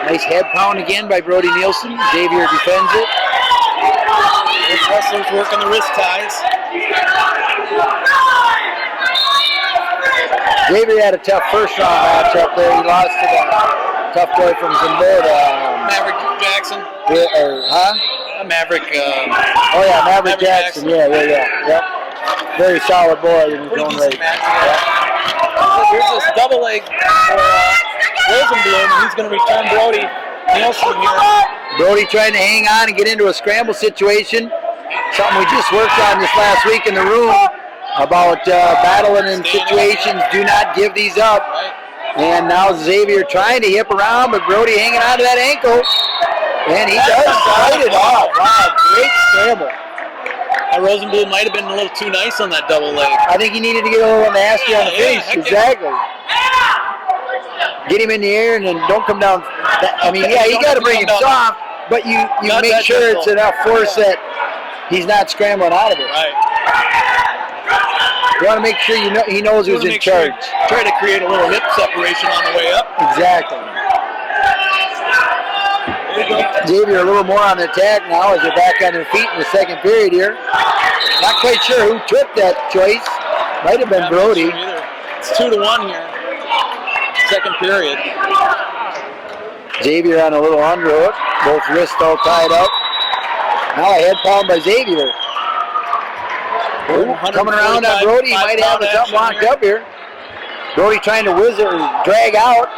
Nice head pound again by Brody Nielsen. Xavier defends it. Both wrestlers working the wrist ties. Xavier had a tough first round match up there. He lost to the tough boy from Zumbrota. Maverick Jackson. Maverick. Maverick Maverick Jackson. Yeah. Yep. Very solid boy in his Pretty own decent right. match. Yeah. Here's this double leg for Rosenblum. He's going to return Brody Nielsen here. Brody trying to hang on and get into a scramble situation. Something we just worked on this last week in the room about battling in situations. Do not give these up. And now Xavier trying to hip around, but Brody hanging on to that ankle. And he does fight it off. Wow, great scramble. Rosenblum might have been a little too nice on that double leg. I think he needed to get a little nasty on the face. Exactly. Get him in the air and then don't come down. I mean, yeah, you got to bring him soft, but you make sure it's enough force that he's not scrambling out of it. Right. You want to make sure he knows who's in charge. Try to create a little hip separation on the way up. Exactly. Xavier a little more on the attack now as they're back on their feet in the second period here. Not quite sure who took that choice. Might have been Brody. It's 2-1 here. Second period. Xavier on a little underhook. Both wrists all tied up. Now a head pound by Xavier. Coming around on Brody. He might have something locked up here. Brody trying to whizzer and drag out.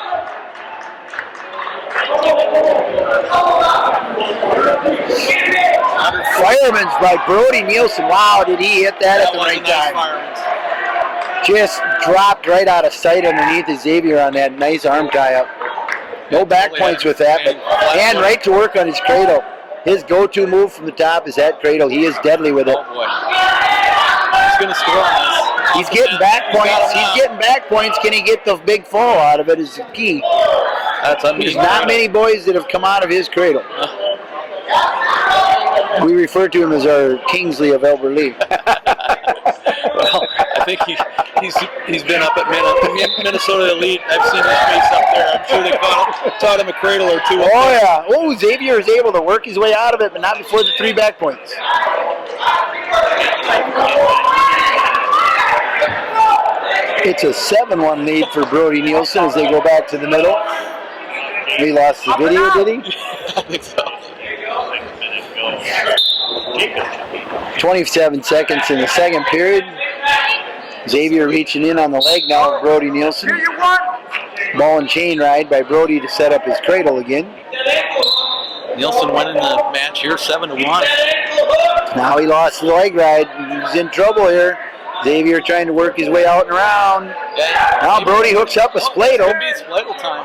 Fireman's by Brody Nielsen. Wow, did he hit that at the right time. Just dropped right out of sight underneath Xavier on that nice arm tie-up. No back points with that, but and right to work on his cradle. His go-to move from the top is that cradle. He is deadly with it. Oh boy. He's going to score on this. He's getting back points. He's getting back points. Can he get the big fall out of it is the key. That's There's not many boys that have come out of his cradle. We refer to him as our Kingsley of Elberlee. Well, I think he's been up at Minnesota Elite. I've seen his face up there. I'm sure they taught him a cradle or two. Oh yeah. Oh, Xavier is able to work his way out of it, but not before the 3 back points. It's a 7-1 lead for Brody Nielsen as they go back to the middle. He lost the video, did he? I think so. 27 seconds in the second period. Xavier reaching in on the leg now with Brody Nielsen. Ball and chain ride by Brody to set up his cradle again. Nielsen winning the match here, 7-1. Now he lost the leg ride. He's in trouble here. Xavier trying to work his way out and around. Now Brody hooks up a spladle.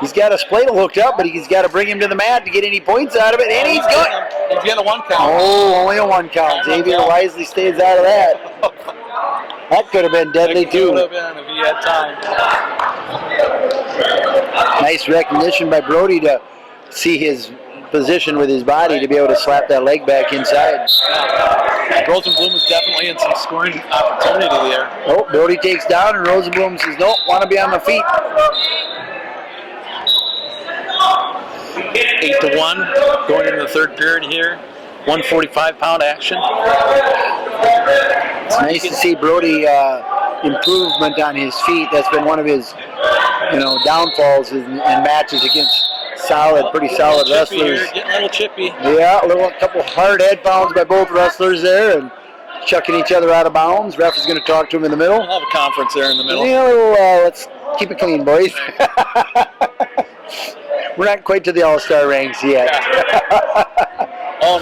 He's got a spladle hooked up, but he's got to bring him to the mat to get any points out of it, and he's good. He's got a 1 count. Oh, only a 1 count. Xavier wisely stays out of that. That could have been deadly too. Could have been if he had time. Nice recognition by Brody to see his position with his body to be able to slap that leg back inside. Rosenblum is definitely in some scoring opportunity there. Oh, Brody takes down and Rosenblum says, nope, want to be on my feet. 8-1 going into the third period here. 145-pound action. It's nice to see Brody improvement on his feet. That's been one of his, downfalls in matches against pretty solid wrestlers. Getting a little chippy. Yeah, a couple hard head pounds by both wrestlers there, and chucking each other out of bounds. Ref is going to talk to him in the middle. We'll have a conference there in the middle. Yeah, let's keep it clean, boys. We're not quite to the all-star ranks yet.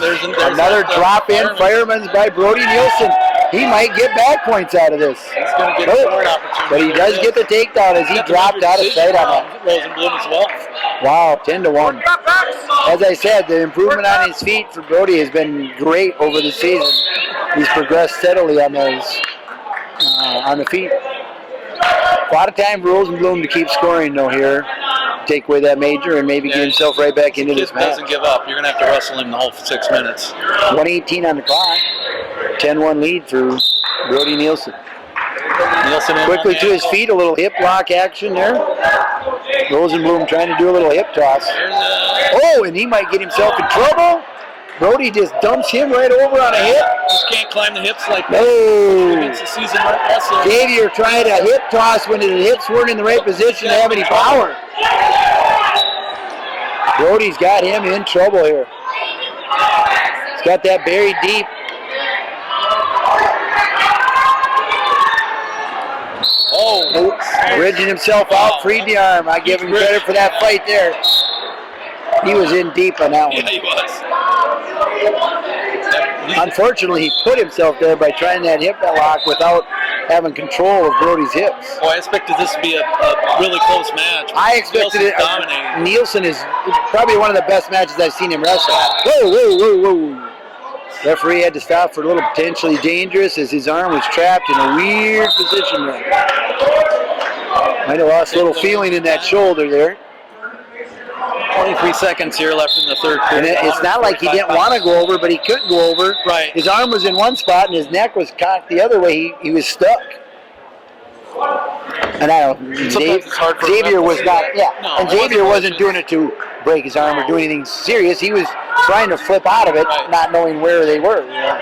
There's another drop-in fireman's by Brody Nielsen. He might get back points out of this. He's going to get a scoring opportunity. But he does get the takedown as he dropped out of sight on that. Rosenblum as well. Wow, 10-1. As I said, the improvement on his feet for Brody has been great over the season. He's progressed steadily on the feet. A lot of time for Rosenblum to keep scoring though here. Take away that major and maybe get himself right back into this match. Doesn't give up. You're going to have to wrestle him the whole 6 minutes. 1:18 on the clock. 10-1 lead for Brody Nielsen. Quickly to his feet, a little hip lock action there. Rosenblum trying to do a little hip toss. Oh, and he might get himself in trouble. Brody just dumps him right over on a hip. Just can't climb the hips like that. No. It's a season wrestler. Xavier tried a hip toss when his hips weren't in the right position to have any power. Brody's got him in trouble here. He's got that buried deep. Oh, bridging himself out, freed the arm. I give him credit for that fight there. He was in deep on that one. Yeah, he was. Unfortunately, he put himself there by trying that hip lock without having control of Brody's hips. Well, I expected this to be a really close match. I expected it. Dominating. Nielsen is probably one of the best matches I've seen him wrestle. Whoa, whoa, whoa, whoa. Referee had to stop for a little potentially dangerous as his arm was trapped in a weird position there. Might have lost a little feeling in that shoulder there. 23 seconds here left in the third period. And it's not like he didn't want to go over, but he couldn't go over. Right. His arm was in one spot and his neck was cocked the other way. He was stuck. And I don't know, Xavier was not, and Xavier wasn't doing it to break his arm or do anything serious. He was trying to flip out of it, not knowing where they were. You know?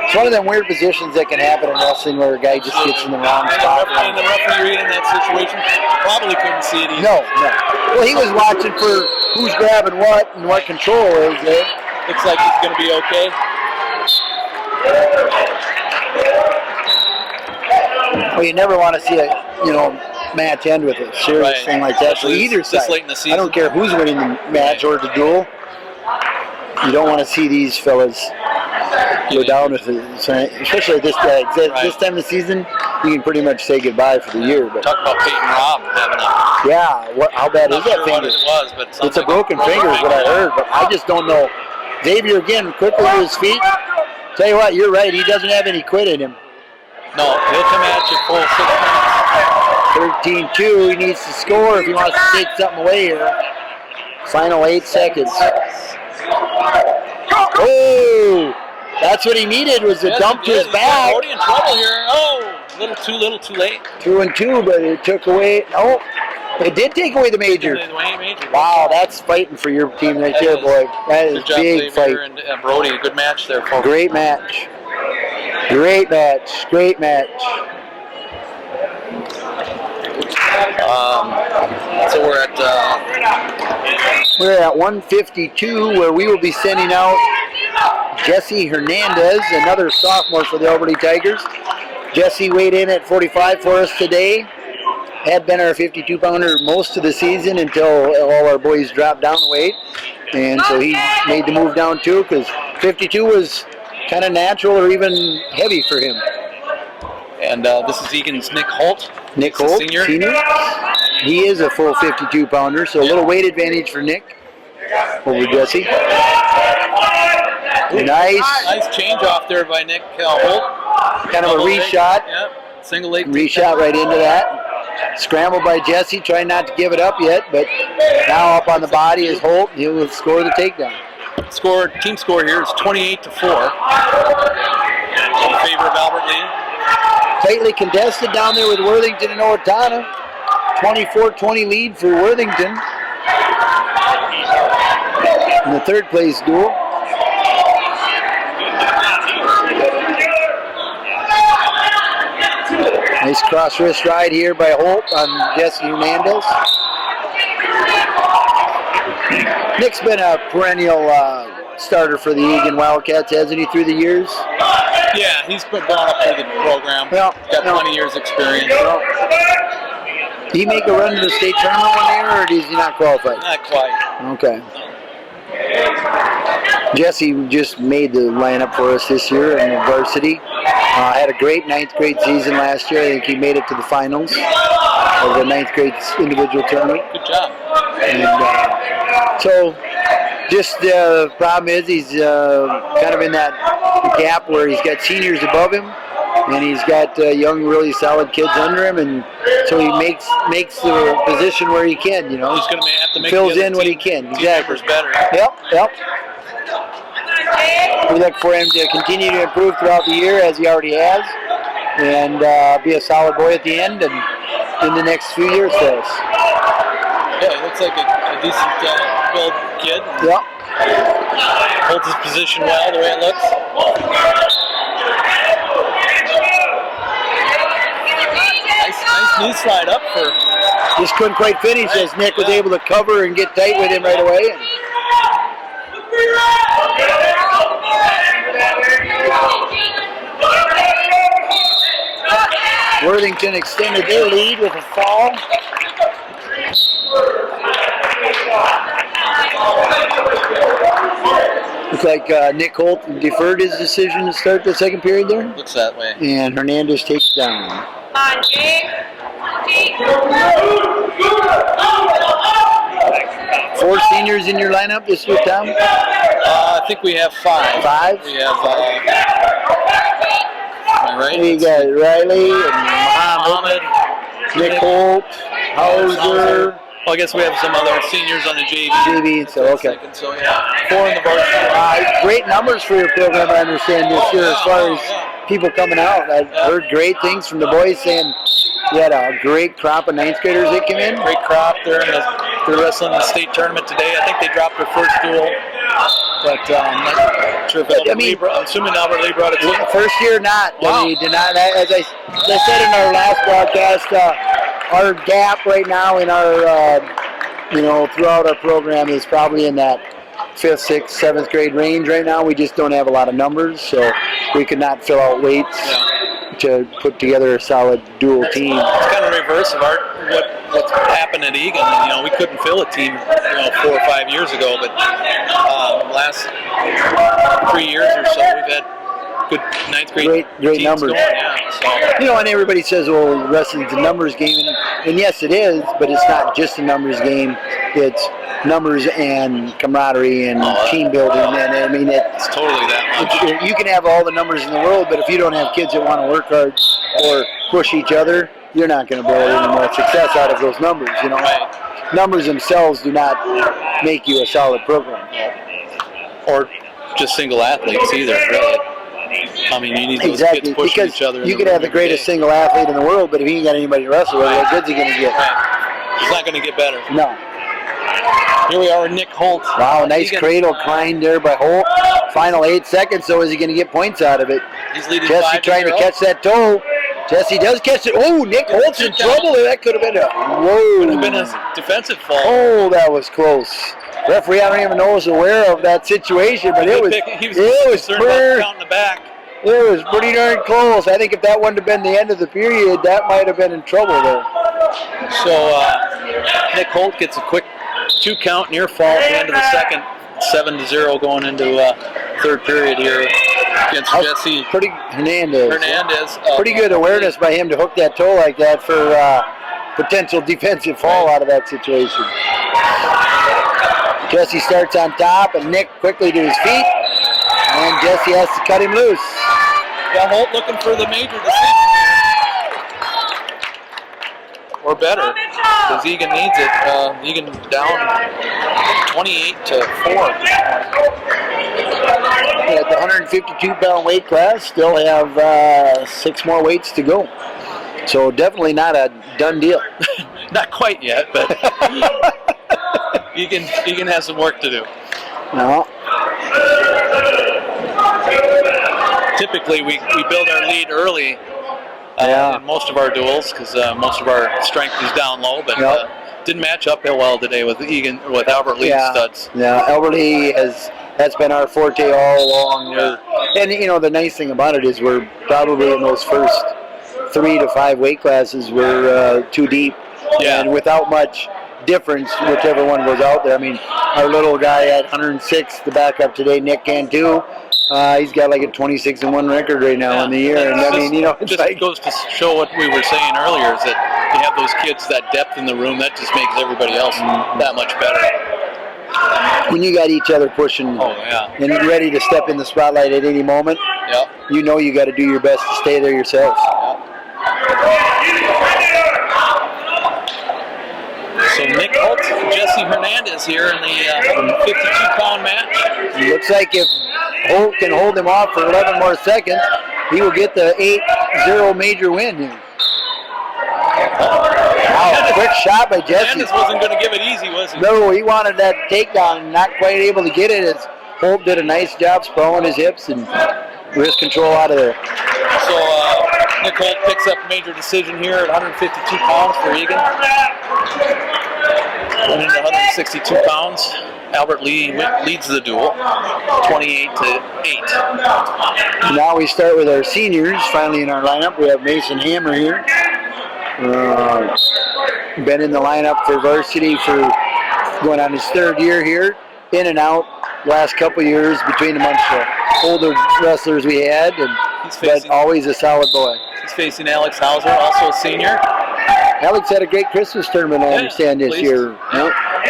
It's one of them weird positions that can happen in wrestling where a guy just gets in the wrong spot. And the referee in that situation probably couldn't see it either. No. Well, he was watching for who's grabbing what and what control is there. Looks like he's going to be okay. Well, you never want to see a match end with a serious thing like that for either side. This late in the season. I don't care who's winning the match or the duel. You don't want to see these fellas go down with it, especially at this time of the season. You can pretty much say goodbye for the year. But talk about Peyton Robb having a. How bad is that finger? What it was, but it's a broken finger, is what I heard. But I just don't know. Xavier again, quickly to his feet. Tell you what, you're right. He doesn't have any quit in him. No, he'll come at you full 6 minutes. 13-2. He needs to score if he wants to take something away here. Final 8 seconds. Oh, that's what he needed was a dump to his back. Brody in trouble here. Oh, a little too late. 2-2, but it took away. Oh, it did take away the major. Wow, that's fighting for your team right there, boy. That is a big fight. And Brody, a good match there, folks. Great match. Great match. Great match. So we're at 152, where we will be sending out Jesse Hernandez, another sophomore for the Alberta Tigers. Jesse weighed in at 45 for us today. Had been our 52-pounder most of the season until all our boys dropped down the weight. And so he made the move down too, because 52 was kind of natural or even heavy for him. And this is Eagan's Nick Holt. Nick Holt, senior. He is a full 52-pounder, so a little weight advantage for Nick over Jesse. Nice change off there by Nick Holt. Kind of a reshot. Yep. Single leg. Reshot right into that. Scrambled by Jesse, trying not to give it up yet, but now up on the body is Holt. He will score the takedown. Team score here is 28-4 in favor of Albert Lee. Tightly contested down there with Worthington and Owatonna. 24-20 lead for Worthington in the third place duel. Nice cross wrist ride here by Holt on Jesse Hernandez. Nick's been a perennial starter for the Eagan Wildcats, hasn't he, through the years? Yeah, he's been brought up through the program. Got 20 years experience. Did he make a run to the state tournament one year, or is he not qualified? Not quite. Okay. Jesse just made the lineup for us this year in the varsity. Had a great 9th grade season last year. I think he made it to the finals of the 9th grade individual tournament. Good job. And, so just the problem is he's kind of in that gap where he's got seniors above him, and he's got young, really solid kids under him, and so he makes the position where he can. You know, he's going to have to make fills the in when he can. Exactly. Better. Yep. We look for him to continue to improve throughout the year as he already has, and be a solid boy at the end and in the next few years for us. Yeah, he looks like a decent build kid. Yep. Holds his position well the way it looks. Nice knee slide up for. Just couldn't quite finish as Nick was able to cover and get tight with him right away. Worthington extended their lead with a fall. Looks like Nick Holt deferred his decision to start the second period there. Looks that way. And Hernandez takes down. On, Jake. 4 seniors in your lineup this year, Tom? I think we have 5. 5? We have, am I right? We got Riley and Muhammad, Nick Holt, Hauser. Well, I guess we have some other seniors on the JV. So okay. So yeah, 4 in the varsity. Great numbers for your program, I understand, this year as far as people coming out. I've heard great things from the boys saying you had a great crop of 9th graders that came in. Great crop. They're wrestling in the state tournament today. I think they dropped their first duel. But I'm not sure if I'm assuming Albert Lee brought it to them. First year not. Wow. He did not. As I said in our last broadcast, our gap right now in our, throughout our program is probably in that 5th, 6th, 7th grade range right now. We just don't have a lot of numbers, so we could not fill out weights to put together a solid dual team. It's kind of reverse of what's happened at Eagan. We couldn't fill a team, 4 or 5 years ago, but last 3 years or so, we've had good 9th grade great numbers. Going, so. And everybody says, well, wrestling's a numbers game, and yes, it is, but it's not just a numbers game. It's numbers and camaraderie and team building, and it's totally that much. You can have all the numbers in the world, but if you don't have kids that want to work hard or push each other, you're not going to build any more success out of those numbers. Right. Numbers themselves do not make you a solid program, or just single athletes either. Really. You need those kids pushing each other. You could have the greatest single athlete in the world, but if he ain't got anybody to wrestle with, what good's he going to get? Right. He's not going to get better. No. Here we are with Nick Holt. Wow, nice cradle climb there by Holt. Final 8 seconds, so is he going to get points out of it? He's leading Jesse trying to catch that toe. Jesse does catch it. Oh, Nick Holt's in trouble. That could have been Could have been a defensive fall. Oh, that was close. Referee, I don't even know, was aware of that situation, but it was pretty darn close. I think if that wouldn't have been the end of the period, that might have been in trouble there. So Nick Holt gets a quick 2 count near fall at the end of the second. 7-0 going into 3rd period here against Jesse Hernandez. Pretty good awareness by him to hook that toe like that for potential defensive fall out of that situation. Jesse starts on top, and Nick quickly to his feet, and Jesse has to cut him loose. Yeah, Holt looking for the major decision or better, because Eagan needs it. Eagan down 28-4. At the 152-pound weight class, still have 6 more weights to go. So definitely not a done deal. Not quite yet, but Eagan has some work to do. No. Typically, we build our lead early in most of our duels because most of our strength is down low, but didn't match up well today with Albert Lee's studs. Yeah, Albert Lee that's been our forte all along. Yeah. And the nice thing about it is we're probably in those first 3 to 5 weight classes we're too deep, and without much difference, whichever one goes out there. Our little guy at 106, the backup today, Nick Cantu, He's got like a 26-1 record right now in the year, and I mean, it's just like goes to show what we were saying earlier is that you have those kids, that depth in the room, that just makes everybody else that much better. when you got each other pushing and ready to step in the spotlight at any moment. You know you got to do your best to stay there yourselves. So Nick Holt, Jesse Hernandez here in the 52-pound match. It looks like if Holt can hold him off for 11 more seconds, he will get the 8-0 major win here. Wow, quick shot by Jesse. Hernandez wasn't going to give it easy, was he? No, he wanted that takedown, not quite able to get it as Holt did a nice job sprawling his hips and wrist control out of there. So Nick Holt picks up a major decision here at 152 pounds for Eagan. And into 162 pounds, Albert Lee leads the duel, 28-8. Now we start with our seniors. Finally in our lineup, we have Mason Hammer here. Been in the lineup for varsity for going on his 3rd year here. In and out last couple years between a bunch of older wrestlers we had, but always a solid boy. He's facing Alex Hauser, also a senior. Alex had a great Christmas tournament, I understand, this year.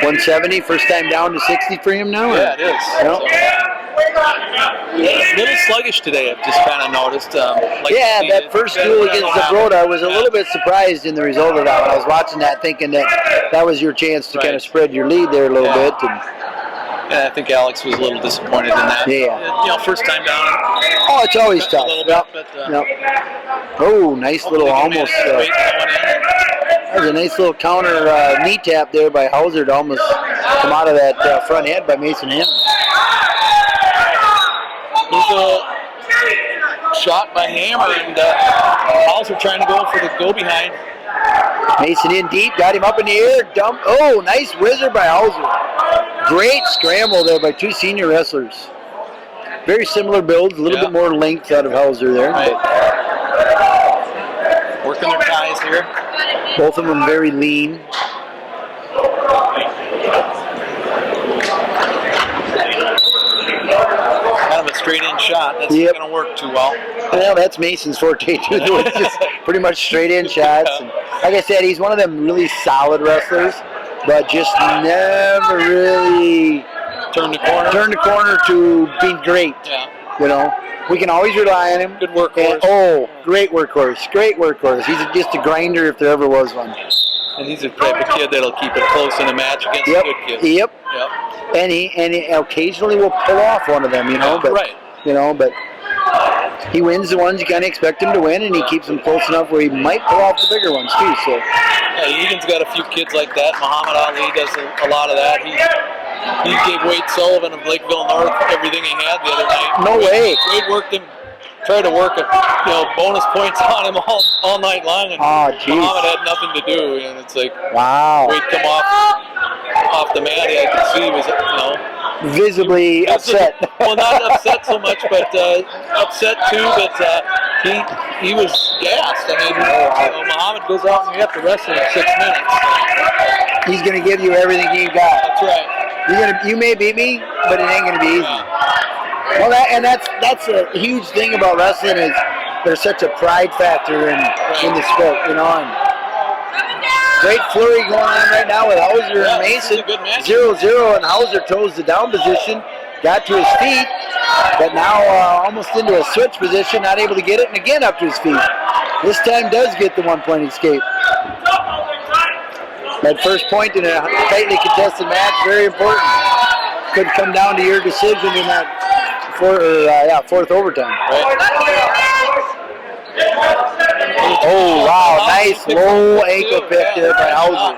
170, first time down to 60 for him now? Yeah, it is. A little sluggish today, I've just kind of noticed. That first duel against Zumbrota, I was a little bit surprised in the result of that one. I was watching that thinking that was your chance to kind of spread your lead there a little bit. And I think Alex was a little disappointed in that. Yeah. First time down. Oh, it's always tough. A little bit, but, oh, nice little almost. That was a nice little counter knee tap there by Hauser to almost come out of that front head by Mason Hammer. There's a shot by Hammer, and Hauser trying to go for the go behind. Mason in deep, got him up in the air, dump. Oh, nice whizzer by Hauser. Great scramble there by 2 senior wrestlers. Very similar builds, a little bit more length out of Hauser there. Working their ties here. Both of them very lean. Kind of a straight-in shot. That's not going to work too well. Well, that's Mason's forte too. It's just pretty much straight-in shots. And like I said, he's one of them really solid wrestlers, but just never really turn the corner to being great. We can always rely on him. Good workhorse. Great workhorse. Great workhorse. He's just a grinder if there ever was one. And he's the type of kid that'll keep it close in a match against a good kid. Yep. And he occasionally will pull off one of them, but he wins the ones you kind of expect him to win, and he keeps them close enough where he might pull off the bigger ones too. So Egan's got a few kids like that. Muhammad Ali does a lot of that. He gave Wade Sullivan of Lakeville North everything he had the other night. No way. Wade worked him, tried to work bonus points on him all night long, and Muhammad had nothing to do. And it's like, wow. Wade come off the mat. I could see he was, visibly upset. Well, not upset so much, but upset too. But he was gassed. I mean, Muhammad goes out and you have to wrestle in 6 minutes. He's going to give you everything you got. That's right. You may beat me, but it ain't going to be easy. Well, that's a huge thing about wrestling is there's such a pride factor in the sport, And great flurry going on right now with Hauser and Mason. 0-0, and Hauser chose the down position, got to his feet, but now almost into a switch position, not able to get it, and again up to his feet. This time does get the 1-point escape. That first point in a tightly contested match, very important. Could come down to your decision in that fourth overtime. Oh, wow, nice low ankle pick there by Hauser.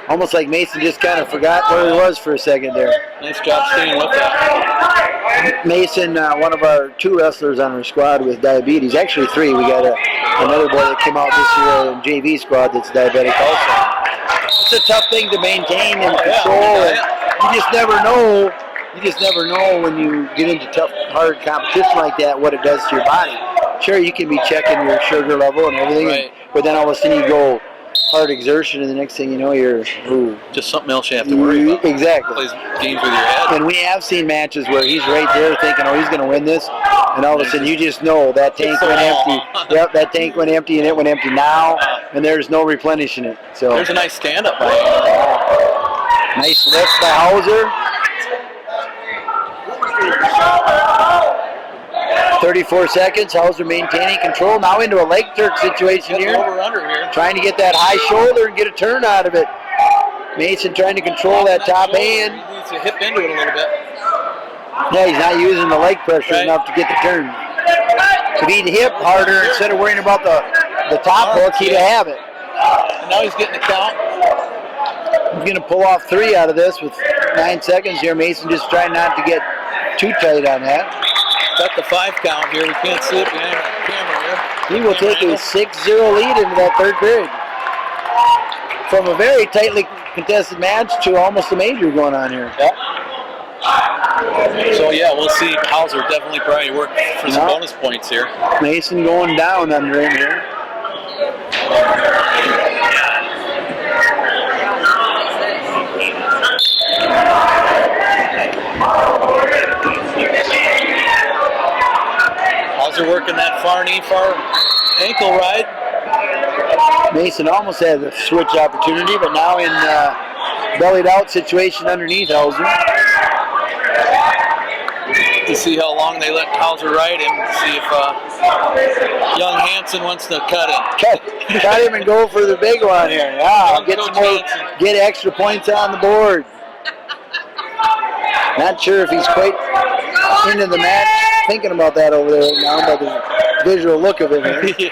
Almost like Mason just kind of forgot where he was for a second there. Nice job staying with that. Mason, one of our 2 wrestlers on our squad with diabetes, actually 3. We got another boy that came out this year in JV squad that's diabetic also. It's a tough thing to maintain and control, and you just never know. You just never know when you get into tough, hard competition like that what it does to your body. Sure, you can be checking your sugar level and everything, but then all of a sudden you go hard exertion, and the next thing you know, you're just something else you have to worry about. Exactly. Plays games with your head. And we have seen matches where he's right there thinking, oh, he's going to win this, and all of a sudden you just know that tank went empty. Yep, that tank went empty, and it went empty now, and there's no replenishing it. So there's a nice stand-up by him. Nice lift by Hauser. 34 seconds. Hauser maintaining control. Now into a leg jerk situation here. Over-under here. Trying to get that high shoulder and get a turn out of it. Mason trying to control that top hand. He needs to hip into it a little bit. Yeah, he's not using the leg pressure enough to get the turn. If he'd hip harder instead of worrying about the top hook, he'd have it. And now he's getting the count. He's going to pull off 3 out of this with 9 seconds here. Mason just trying not to get too tight on that. Got the 5 count here. We can't see it behind the camera here. He will take a 6-0 lead into that third period. From a very tightly contested match to almost a major going on here. Yep. So yeah, we'll see. Hauser definitely probably work for some bonus points here. Mason going down under him here. Hauser working that far knee, far ankle ride. Mason almost had a switch opportunity, but now in bellied out situation underneath Hauser. To see how long they let Hauser ride him, to see if young Hansen wants to cut him. Cut him and go for the big one here. Yeah, get extra points on the board. Not sure if he's quite into the match. Thinking about that over there right now, by the visual look of it here.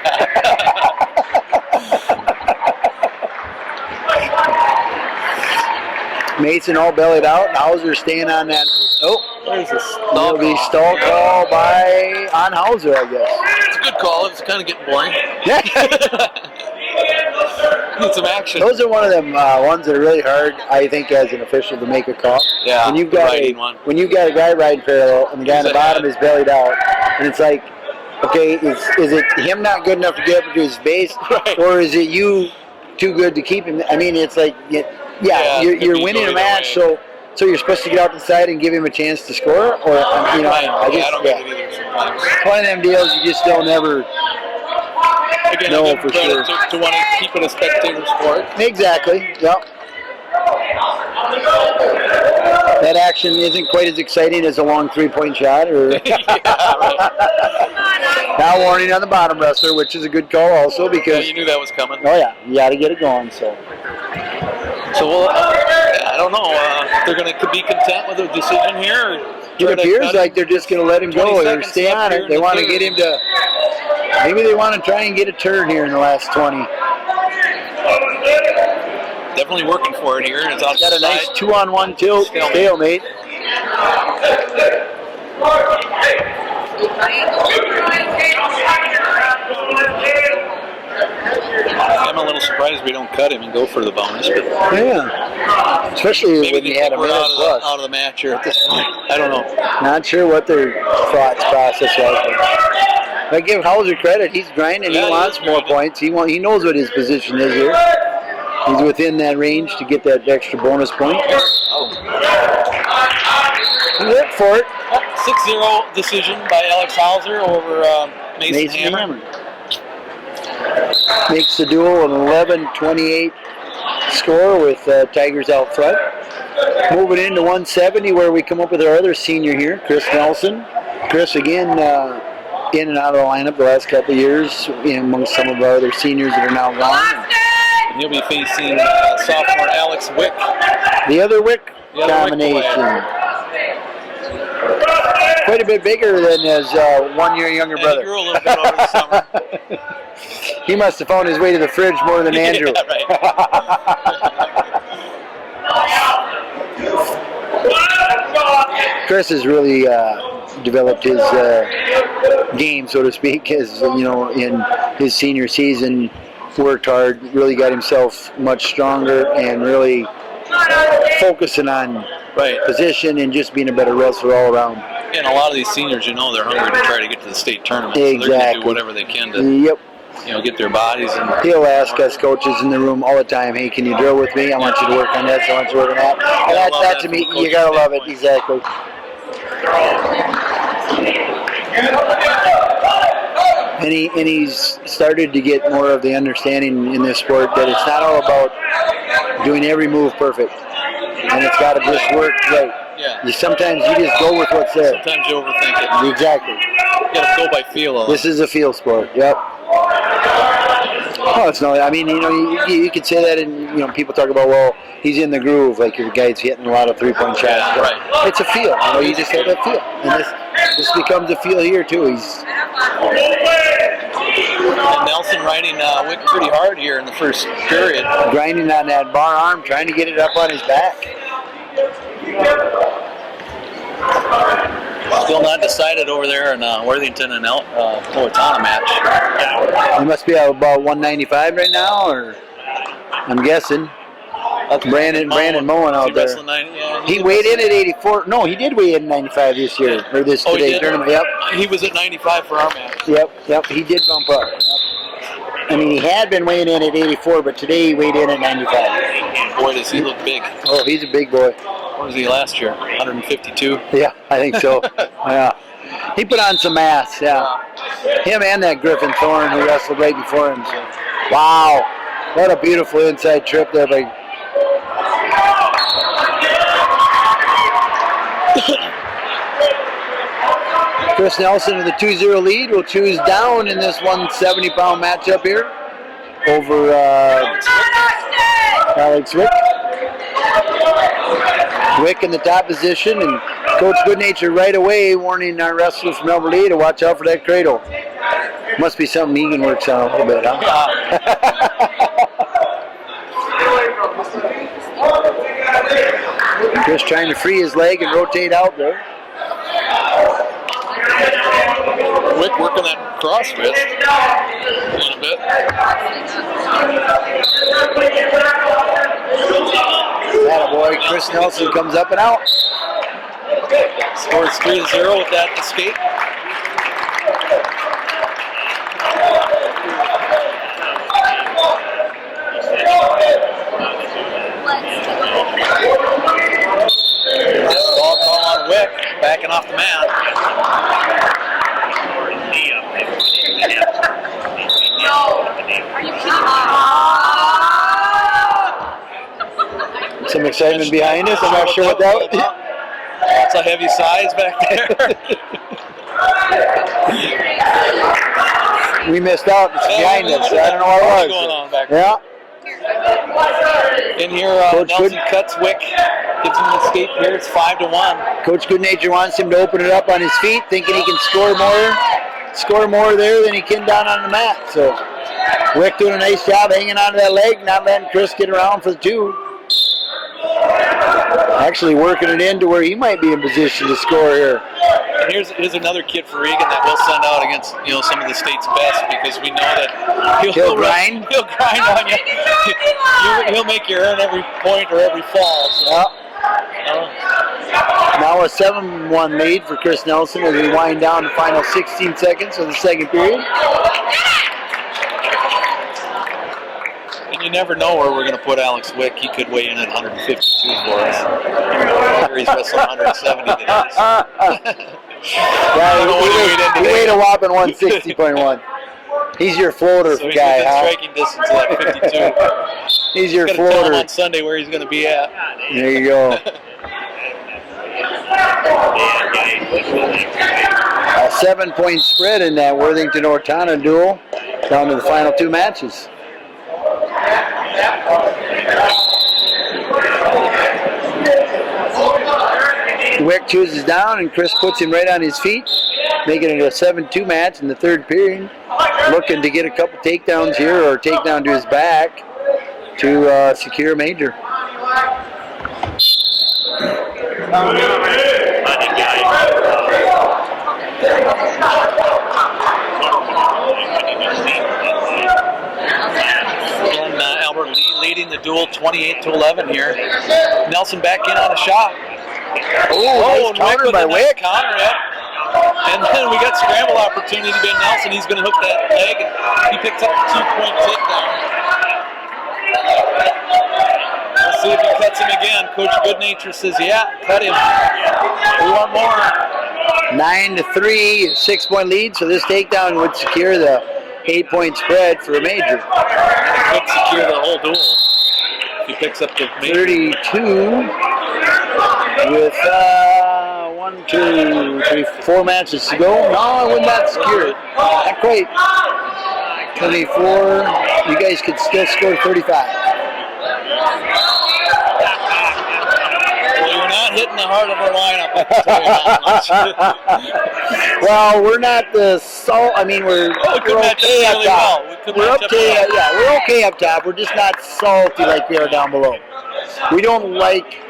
Mason all bellied out, and Hauser staying on that. Oh, there's a stall call on Hauser, I guess. It's a good call. It's kind of getting boring. Need some action. Those are one of them ones that are really hard, I think, as an official to make a call. Yeah, when you've got a guy riding parallel and the guy on the bottom is bellied out, and it's like, okay, is it him not good enough to get up to his base, or is it you too good to keep him? I mean, it's like, you're winning a match, so you're supposed to get out the side and give him a chance to score, or I don't get it either sometimes. It's one of them deals you just don't ever. Again, no, for sure. To want to keep it a spectator sport. Exactly. Yep. That action isn't quite as exciting as a long 3-point shot. Or Now warning on the bottom wrestler, which is a good call also because you knew that was coming. Oh yeah, you got to get it going. So we'll, I don't know. They're going to be content with the decision here. Or it appears like they're just going to let him go or stay on it. They want to get him to. Maybe they want to try and get a turn here in the last 20. Definitely working for it here. It's got a nice 2-on-1 tilt stalemate. I'm a little surprised we don't cut him and go for the bonus. But yeah, especially when you had a minute plus. Out of the match here at this point. I don't know. Not sure what their thoughts process was. I give Hauser credit. He's grinding. He wants more points. He knows what his position is here. He's within that range to get that extra bonus point. He went for it. 6-0 decision by Alex Hauser over Mason Hammer. Makes the duel an 11-28 score with Tigers out front. Moving into 170 where we come up with our other senior here, Chris Nelson. Chris again in and out of the lineup the last couple of years amongst some of our other seniors that are now gone. And he'll be facing sophomore Alex Wick. The other Wick combination. Quite a bit bigger than his 1 year younger brother. He grew a little bit over the summer. He must have found his way to the fridge more than Andrew. Yeah, right. Chris has really developed his game, so to speak, as in his senior season. Worked hard, really got himself much stronger, and really focusing on position and just being a better wrestler all around. And a lot of these seniors, they're hungry to try to get to the state tournament. Exactly. So they're going to do whatever they can to get their bodies. And he'll ask us coaches in the room all the time, hey, can you drill with me? I want you to work on this. I want you to work on that. And that to me, you got to love it. Exactly. And he's started to get more of the understanding in this sport that it's not all about doing every move perfect. And it's got to just work right. Yeah. Sometimes you just go with what's there. Sometimes you overthink it. Exactly. You got to go by feel. This is a feel sport. Yep. Oh, it's no. I mean, you could say that, and people talk about, well, he's in the groove, like your guy's hitting a lot of 3-point shots. Yeah, right. It's a feel. You just have that feel, and this becomes a feel here too. He's and Nelson riding Wick pretty hard here in the first period, grinding on that bar arm, trying to get it up on his back. Still not decided over there in Worthington and Owatonna match. He must be about 195 right now, or I'm guessing. Brandon Moen out there. He weighed in at 84. No, he did weigh in at 95 this year, or today's tournament. Yep. He was at 95 for our match. Yep. He did bump up. Yep. I mean, he had been weighing in at 84, but today he weighed in at 95. Boy, does he look big. Oh, he's a big boy. What was he last year? 152? Yeah, I think so. Yeah. He put on some mass, yeah. Him and that Griffin Thorne who wrestled right before him. So. Wow. What a beautiful inside trip there by Chris Nelson with the 2-0 lead will choose down in this 170-pound matchup here over Alex Wick. Wick in the top position, and Coach Goodnature right away warning our wrestlers from Albert Lee to watch out for that cradle. Must be something Eagan works on a little bit, huh? Chris trying to free his leg and rotate out there. Wick working that cross wrist a little bit. Attaboy, Chris Nelson comes up and out. Scores 3-0 with that escape. Ball call on Wick, backing off the mat. Some excitement behind us. I'm not sure what that was. That's a heavy size back there. We missed out. It's behind us. I don't know what it was. Going on back there. Yeah. In here, Nelson cuts Wick, gives him an escape here. It's 5-1. Coach Goodnature wants him to open it up on his feet, thinking he can score more there than he can down on the mat. So Wick doing a nice job hanging onto that leg, not letting Chris get around for the 2. Actually working it in to where he might be in position to score here. And here's another kid for Eagan that we'll send out against some of the state's best, because we know that he'll grind. He'll grind on you. He'll make you earn every point or every fall. So. Now a 7-1 lead for Chris Nelson as we wind down the final 16 seconds of the second period. And you never know where we're going to put Alex Wick. He could weigh in at 152 for us. Or he's wrestling 170 today. Yeah, he weighed a whopping 160.1. He's your floater so guy, huh? striking distance at 52. He's your floater. Tell him floater. on Sunday where he's going to be at. There you go. A 7-point spread in that Worthington-Owatonna duel down to the final 2 matches. Wick chooses down and Chris puts him right on his feet, making it a 7-2 match in the third period. Looking to get a couple takedowns here or takedown to his back to secure a major. And Albert Lee leading the duel 28-11 here. Nelson back in on a shot. Oh, nice counter by Wick. Counter, yep. And then we got scramble opportunity to Nelson. He's going to hook that leg, and he picks up the 2-point takedown. Let's see if he cuts him again. Coach Goodnature says, yeah, cut him. We want more. 9-3, 6-point lead, so this takedown would secure the 8-point spread for a major. It could secure the whole duel. If he picks up the major. 32 with 4 matches to go. No, I would not secure it. Not quite. 24. You guys could still score 35. Well, you're not hitting the heart of our lineup. I can tell you that much. Well, we're not the salt. I mean, we're okay up top. We're okay. Yeah, we're okay up top. We're just not salty like we are down below. We don't like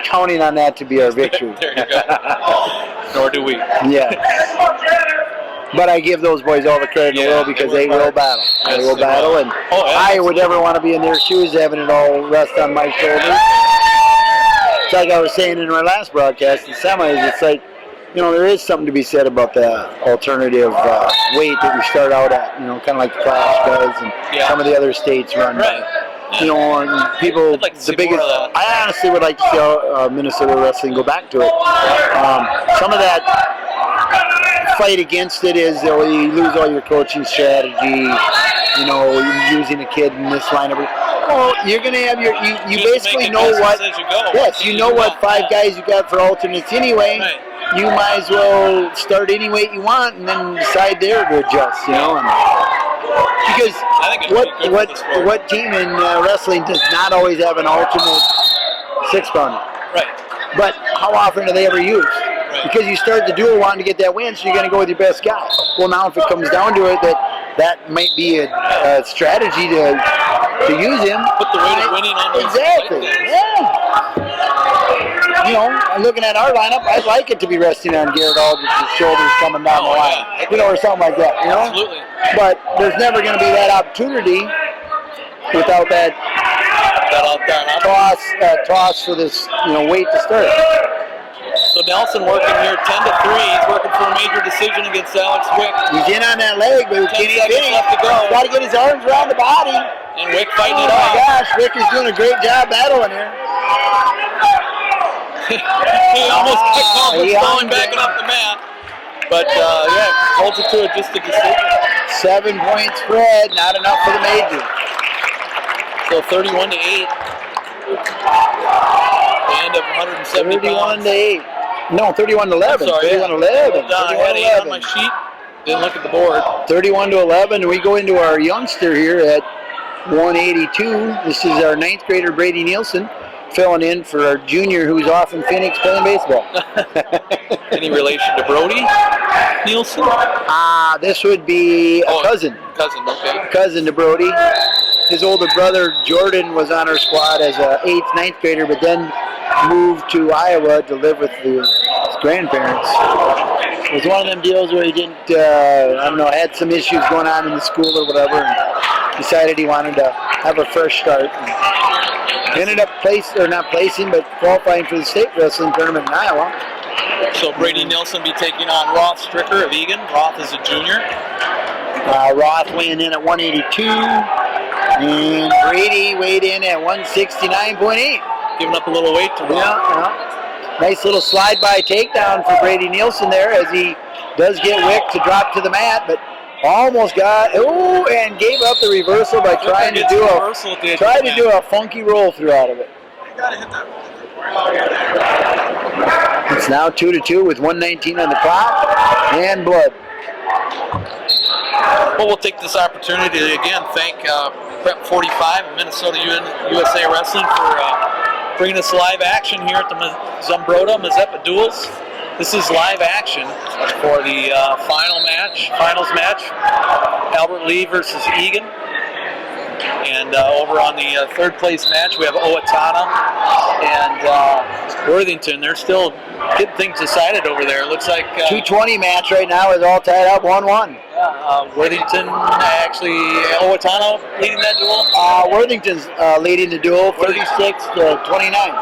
counting on that to be our victory. There you go. Nor do we. Yeah. But I give those boys all the credit in the world because they will battle. They will battle, and I would never want to be in their shoes having it all rest on my shoulders. It's like I was saying in our last broadcast, the semis, it's like, there is something to be said about the alternative weight that we start out at, kind of like the Clash does and some of the other states run. Right. And people, like the biggest, I honestly would like to see Minnesota wrestling go back to it. Some of that fight against it is you lose all your coaching strategy, using a kid in this line of. Well, you're going to have you basically know what. Yes, you know what 5 guys you got for alternates anyway. Right. You might as well start any weight you want and then decide there to adjust, Because what team in wrestling does not always have an alternate 6-pounder? Right. But how often are they ever used? Right. Because you start the duel wanting to get that win, so you're going to go with your best guy. Well, now if it comes down to it, that might be a strategy to use him. Put the weight of winning on him. Exactly. Yeah. Looking at our lineup, I'd like it to be resting on Garrett Aldrich's shoulders coming down the line, or something like that. Absolutely. But there's never going to be that opportunity without that toss for this, weight to start. So Nelson working here 10-3. He's working for a major decision against Alex Wick. He's in on that leg, but he can't even left to go. He's got to get his arms around the body. And Wick fighting it Oh off. my gosh, Wick is doing a great job battling here. He almost kicked off and falling back off the mat. But holds it to just a decision. 7-point spread, not enough for the major. So 31-8. And of 170 pounds. 31-8. No, 31-11. 31-11. I had 8 on my sheet. Didn't look at the board. 31-11, and we go into our youngster here at 182. This is our 9th grader, Brady Nielsen, filling in for our junior who's off in Phoenix playing baseball. Any relation to Brody Nielsen? This would be a cousin. Cousin, okay. Cousin to Brody. His older brother, Jordan, was on our squad as a 8th, 9th grader, but then moved to Iowa to live with his grandparents. It was one of them deals where he didn't, had some issues going on in the school or whatever, and decided he wanted to have a fresh start. And ended up qualifying for the state wrestling tournament in Iowa. So Brady Nielsen be taking on Roth Stricker of Eagan. Roth is a junior. Roth weighing in at 182, and Brady weighed in at 169.8. Giving up a little weight to Roth. Yeah. Nice little slide-by takedown for Brady Nielsen there as he does get Wick to drop to the mat, but almost got, and gave up the reversal by trying to do a funky roll through out of it. It's now 2-2 with 1:19 on the clock and blood. Well, we'll take this opportunity to again thank Prep 45 and Minnesota USA Wrestling for bringing us live action here at the Zumbrota-Mazeppa duels. This is live action for the finals match, Albert Lee versus Eagan. And over on the third place match, we have Owatonna and Worthington. They're still getting things decided over there. Looks like 220 match right now is all tied up 1-1. Worthington Owatonna leading that duel. Worthington's leading the duel, 36-29.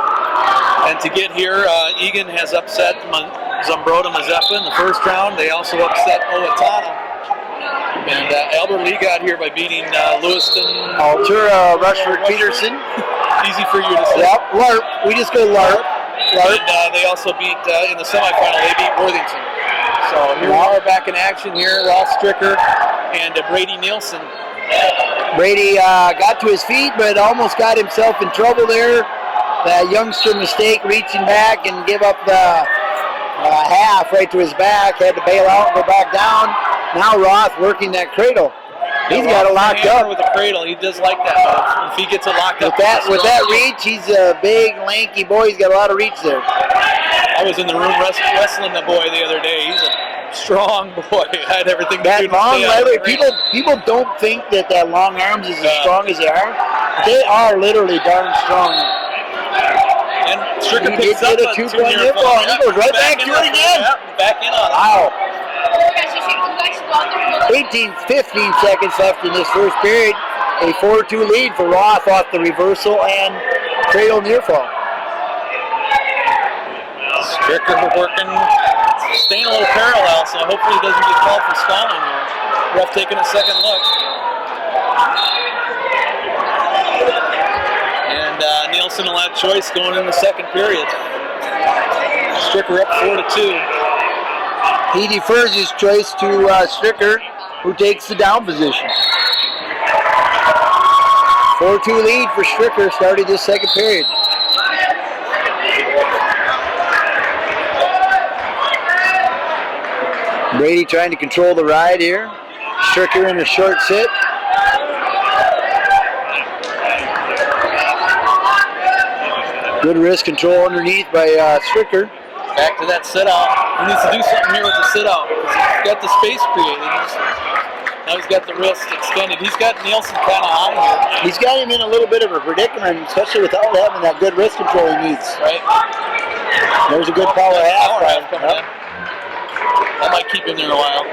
And to get here, Eagan has upset Zumbrota-Mazeppa in the first round. They also upset Owatonna. And Albert Lee got here by beating Lewiston. Altura, Rushford, Peterson. Easy for you to say. Yep, LARP. We just go LARP. And they also beat, in the semifinal, they beat Worthington. So here we are back in action here. Ross Stricker and Brady Nielsen. Brady got to his feet, but almost got himself in trouble there. That youngster mistake, reaching back and give up the half right to his back. Had to bail out and go back down. Now Roth working that cradle. He's got it locked up with a cradle. He does like that. If he gets it locked up with that reach, he's a big, lanky boy. He's got a lot of reach there. I was in the room wrestling the boy the other day. He's a strong boy. I had everything to do to long stay out of the leather. People don't think that long arms is as strong as they are. They are literally darn strong. And Stricker picks up a 2-point nip ball, and he goes right back to it again. Back in on it. Wow. 15 seconds left in this first period. A 4-2 lead for Roth off the reversal and cradle near fall. Stricker working, staying a little parallel, so hopefully he doesn't get called for stalling here. Ref taking a second look. And Nielsen will have choice going in the second period. Stricker up 4-2. He defers his choice to Stricker, who takes the down position. 4-2 lead for Stricker started this second period. Brady trying to control the ride here. Stricker in a short sit. Good wrist control underneath by Stricker. Back to that sit-out. He needs to do something here with the sit-out. He's got the space created. Now he's got the wrist extended. He's got Nielsen kind of on here. He's got him in a little bit of a predicament, especially without having that good wrist control he needs. Right. There's a good power half. That might keep him there a while.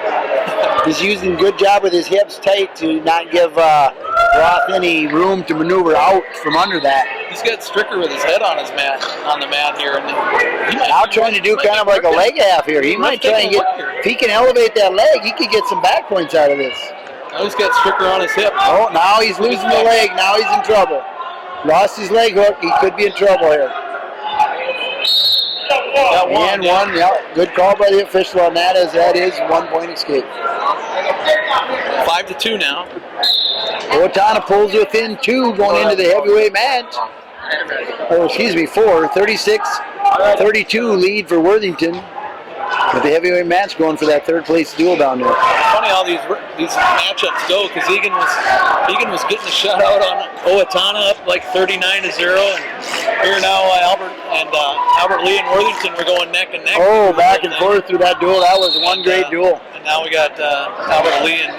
He's using a good job with his hips tight to not give Roth any room to maneuver out from under that. He's got Stricker with his head on the mat here, and he might now trying to do kind of like a leg half here. He might try and get, if he can elevate that leg, he could get some back points out of this. Now he's got Stricker on his hip. Oh, now he's losing the leg. Now he's in trouble. Lost his leg hook. He could be in trouble here. And one, yeah. Good call by the official on that, as that is 1 point escape. 5-2 now. Owatonna pulls within 2 going into the heavyweight match. Or excuse me, 4. 36-32 lead for Worthington. With the heavyweight match going for that third place duel down there. Funny how these matchups go, because Eagan was getting a shutout on Owatonna up like 39-0, and here now Albert Lee and Worthington were going neck and neck. Oh, back and forth through that duel. That was one great duel. And now we got Albert Lee and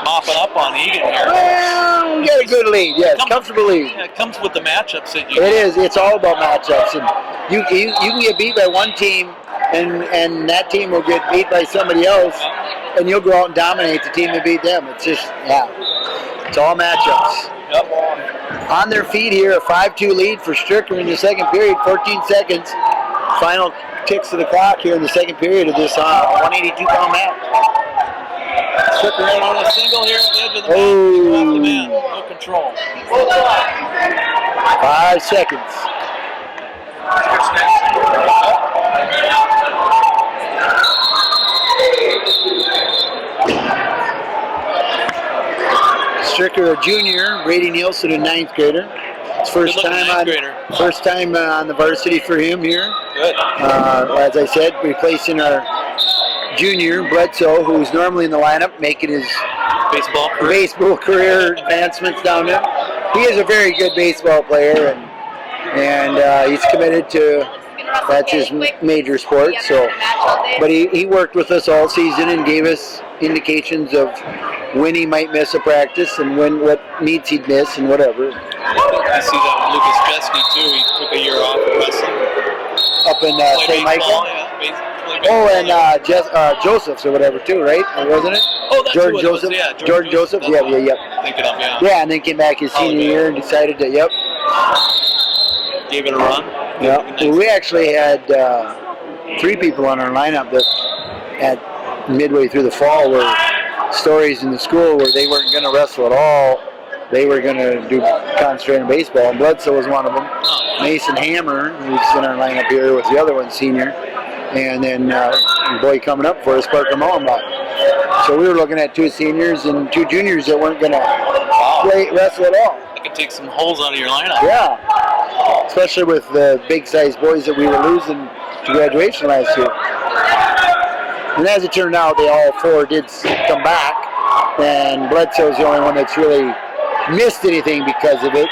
mopping up on Eagan here. Well, we got a good lead, yes, comfortable lead. Yeah, it comes with the matchups that you. It is. It's all about matchups, and you can get beat by one team. And that team will get beat by somebody else, and you'll go out and dominate the team that beat them. It's just, it's all matchups. Yep. On their feet here, a 5-2 lead for Stricker in the second period, 14 seconds. Final ticks of the clock here in the second period of this 182-pound match. Stricker in on a single here at the edge of the mat. Off the mat. No control. 5 seconds. Stricker, a junior, Brady Nielsen, a 9th grader. It's first time on the varsity for him here. Good. As I said, replacing our junior Bledsoe, who's normally in the lineup, making his baseball career advancements down there. He is a very good baseball player, and he's committed to. That's his major sport. So, but he worked with us all season and gave us indications of when he might miss a practice and what needs he'd miss and whatever. I see that with Lucas Chesky too. He took a year off of wrestling. Up in St. Michael. And Joseph's or whatever too, right? Or wasn't it? Oh, that's Jordan Joseph. Yeah, Jordan Joseph. Yeah. Thinking of, yeah, and then came back his senior year and decided to, Gave it a run. Yeah. Well, we actually had three people on our lineup that at midway through the fall were stories in the school where they weren't going to wrestle at all. They were going to concentrate on baseball. And Bledsoe was one of them. Mason Hammer, who's in our lineup here, was the other one, senior. And then the boy coming up for us, Parker Mullenbach. So we were looking at two seniors and two juniors that weren't going to wrestle at all. That could take some holes out of your lineup. Yeah, especially with the big-sized boys that we were losing to graduation last year. And as it turned out, they all four did come back, and Bledsoe's the only one that's really missed anything because of it.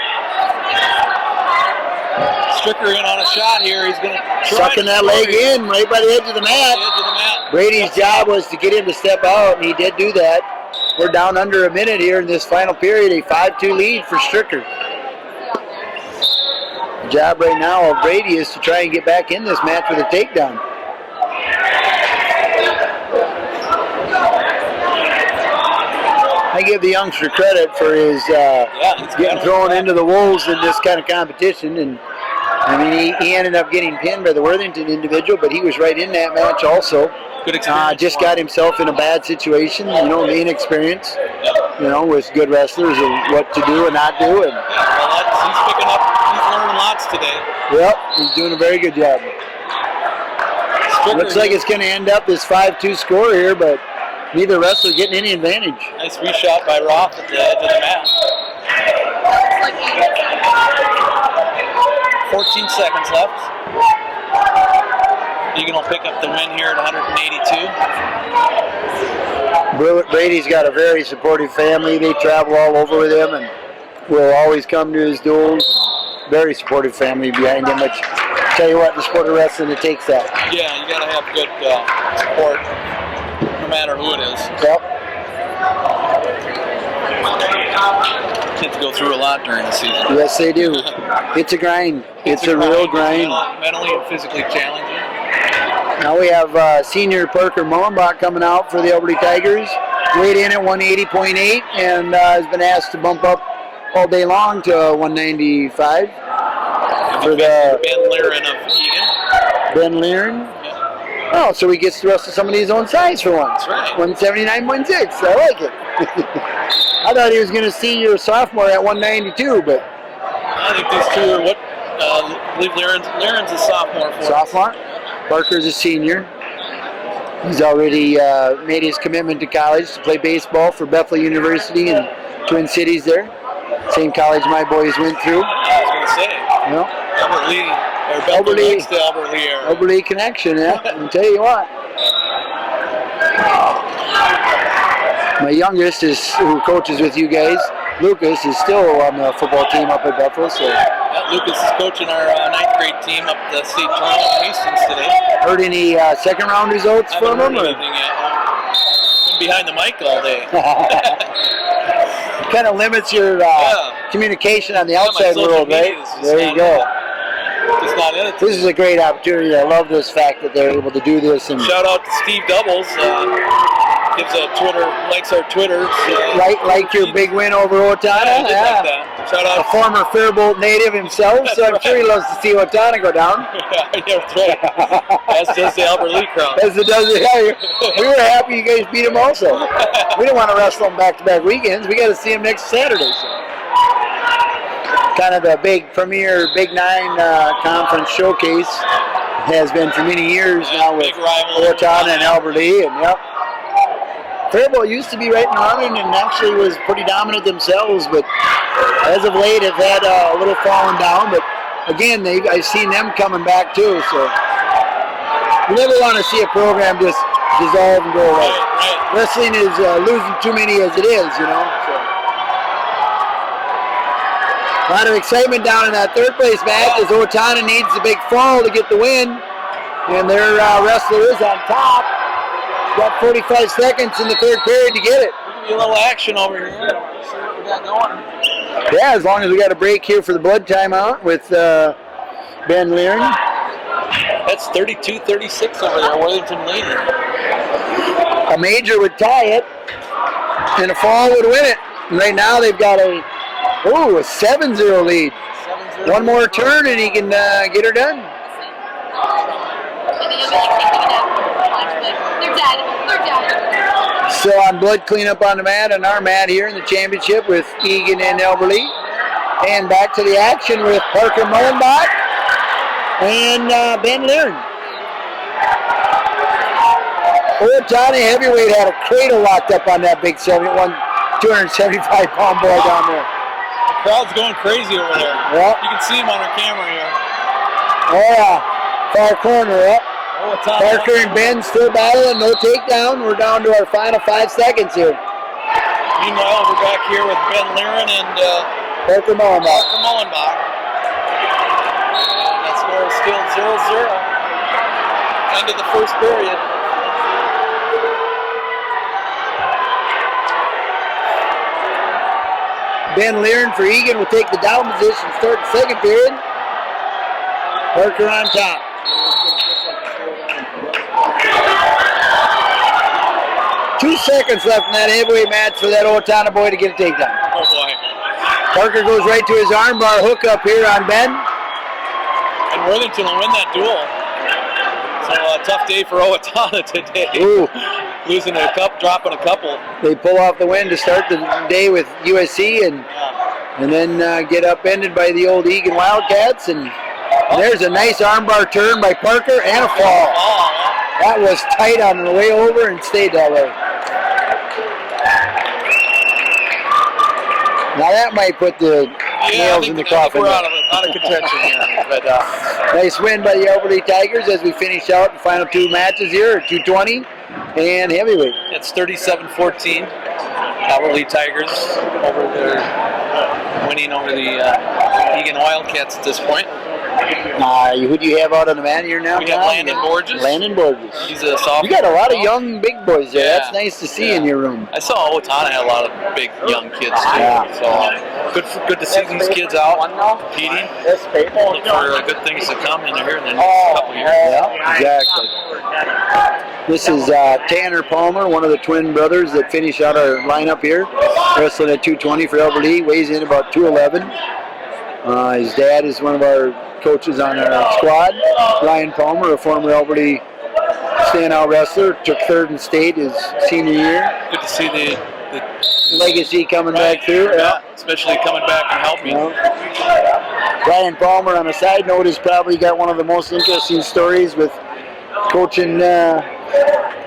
Stricker in on a shot here. He's going to sucking that leg in right by the edge of the mat. Brady's job was to get him to step out, and he did do that. We're down under a minute here in this final period, a 5-2 lead for Stricker. The job right now of Brady is to try and get back in this match with a takedown. I give the youngster credit for his getting thrown into the wolves in this kind of competition, and I mean he ended up getting pinned by the Worthington individual, but he was right in that match also. Good experience. Just got himself in a bad situation, inexperience, with good wrestlers of what to do and not do. And he's picking up, he's learning lots today. Yep, he's doing a very good job. Looks like it's going to end up this 5-2 score here, but neither wrestler getting any advantage. Nice reshot by Roth at the edge of the mat. 14 seconds left. Eagan will pick up the win here at 182. Brady's got a very supportive family. They travel all over with him and will always come to his duels. Very supportive family behind him, which, tell you what, in the sport of wrestling, it takes that. Yeah, you got to have good support, no matter who it is. Yep. Kids go through a lot during the season. Yes, they do. It's a grind. It's a real grind. Mentally and physically challenging. Now we have senior Parker Mullenbach coming out for the Alberta Tigers. Weighed in at 180.8 and has been asked to bump up all day long to 195. For the Ben Liren of Eagan. Ben Liren. Oh, so he gets the rest of somebody's own size for once. That's right. 179.6. I like it. I thought he was going to see your sophomore at 192, but I think these two are what I believe Liren's a sophomore for. Sophomore. Parker's a senior. He's already made his commitment to college to play baseball for Bethel University in Twin Cities there. Same college my boys went through. I was going to say. Albert Lee, or Bethel next to Albert Lee area. Albert Lee connection, yeah. I'll tell you what. My youngest who coaches with you guys, Lucas, is still on the football team up at Bethel. So. Lucas is coaching our 9th grade team up the state tournament in Hastings today. Heard any second round results from him? I haven't heard anything yet. Been behind the mic all day. Kind of limits your communication on the outside world, right? There you go. Just not in it. This is a great opportunity. I love this fact that they're able to do this. And shout out to Steve Doubles. Gives a Twitter, likes our Twitter. Like your big win over Owatonna? Yeah. Like shout out. A former Faribault native himself, so I'm sure he loves to see Owatonna go down. Yeah, that's right. As does the Albert Lee crowd. As it does, yeah. We were happy you guys beat him also. We don't want to wrestle them back-to-back weekends. We got to see him next Saturday. So. Kind of the big premier Big Nine conference showcase has been for many years now with Owatonna and Albert Lee, and Faribault used to be right in the running and actually was pretty dominant themselves, but as of late have had a little falling down. But again, I've seen them coming back too. So you never want to see a program just dissolve and go away. Right. Wrestling is losing too many as it is, So. A lot of excitement down in that third place match as Owatonna needs the big fall to get the win, and their wrestler is on top. Got 45 seconds in the third period to get it. A little action over here. See what we got going. Yeah, as long as we got a break here for the blood timeout with Ben Liren. That's 32-36 over there, Worthington leading. A major would tie it, and a fall would win it. And right now they've got a 7-0 lead. 1 more turn and he can get her done. They're dead. They're dead. So on blood cleanup on the mat, on our mat here in the championship with Eagan and Elberly. And back to the action with Parker Mullenbach and Ben Learn. Owatonna heavyweight had a cradle locked up on that big 275-pound boy down there. The crowd's going crazy over there. Yep. You can see him on our camera here. Oh yeah, far corner up. Parker and Ben still battling, no takedown. We're down to our final 5 seconds here. Meanwhile, we're back here with Ben Lehren and Parker Mullenbach. And that score is still 0-0. End of the first period. Ben Lehren for Eagan will take the down position, start the second period. Parker on top. Two seconds left in that heavyweight match for that Owatonna boy to get a takedown. Oh boy. Parker goes right to his armbar hook up here on Ben. And Worthington will win that duel. So a tough day for Owatonna today. Ooh. Losing a cup, dropping a couple. They pull off the win to start the day with USC and then get upended by the old Eagan Wildcats. And there's a nice armbar turn by Parker and a fall. That was tight on the way over and stayed that way. Now that might put the nails in the coffin. We're out of contention here. But, nice win by the Elberly Tigers as we finish out the final 2 matches here at 220 and heavyweight. it's 37-14. Elberly Tigers over there, winning over the Eagan Wildcats at this point. Who do you have out on the mat here now? We have Landon Borges. Landon Borges. He's a sophomore. You got a lot of young big boys there. Yeah. That's nice to see in your room. I saw Owatonna had a lot of big young kids too. Yeah. So good to see these kids out competing. Look for good things to come in here in the next couple of years. Yeah, exactly. This is Tanner Palmer, one of the twin brothers that finish out our lineup here. Wrestling at 220 for Elberly, weighs in about 211. His dad is one of our coaches on our squad. Ryan Palmer, a former Elberly standout wrestler, took 3rd in state his senior year. Good to see the legacy coming back through. Yeah, especially coming back and helping. Ryan Palmer, on a side note, has probably got one of the most interesting stories with coaching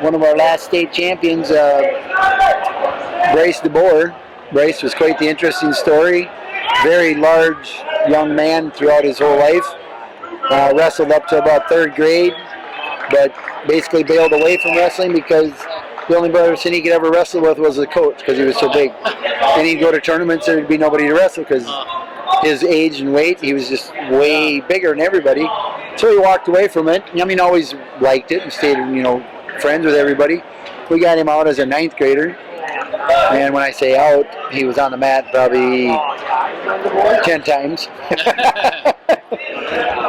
one of our last state champions, Bryce DeBoer. Bryce was quite the interesting story. Very large young man throughout his whole life. Wrestled up to about 3rd grade, but basically bailed away from wrestling because the only person he could ever wrestle with was the coach because he was so big. And he'd go to tournaments and there'd be nobody to wrestle because his age and weight, he was just way bigger than everybody. So he walked away from it. I mean, always liked it and stayed, friends with everybody. We got him out as a 9th grader. And when I say out, he was on the mat probably 10 times.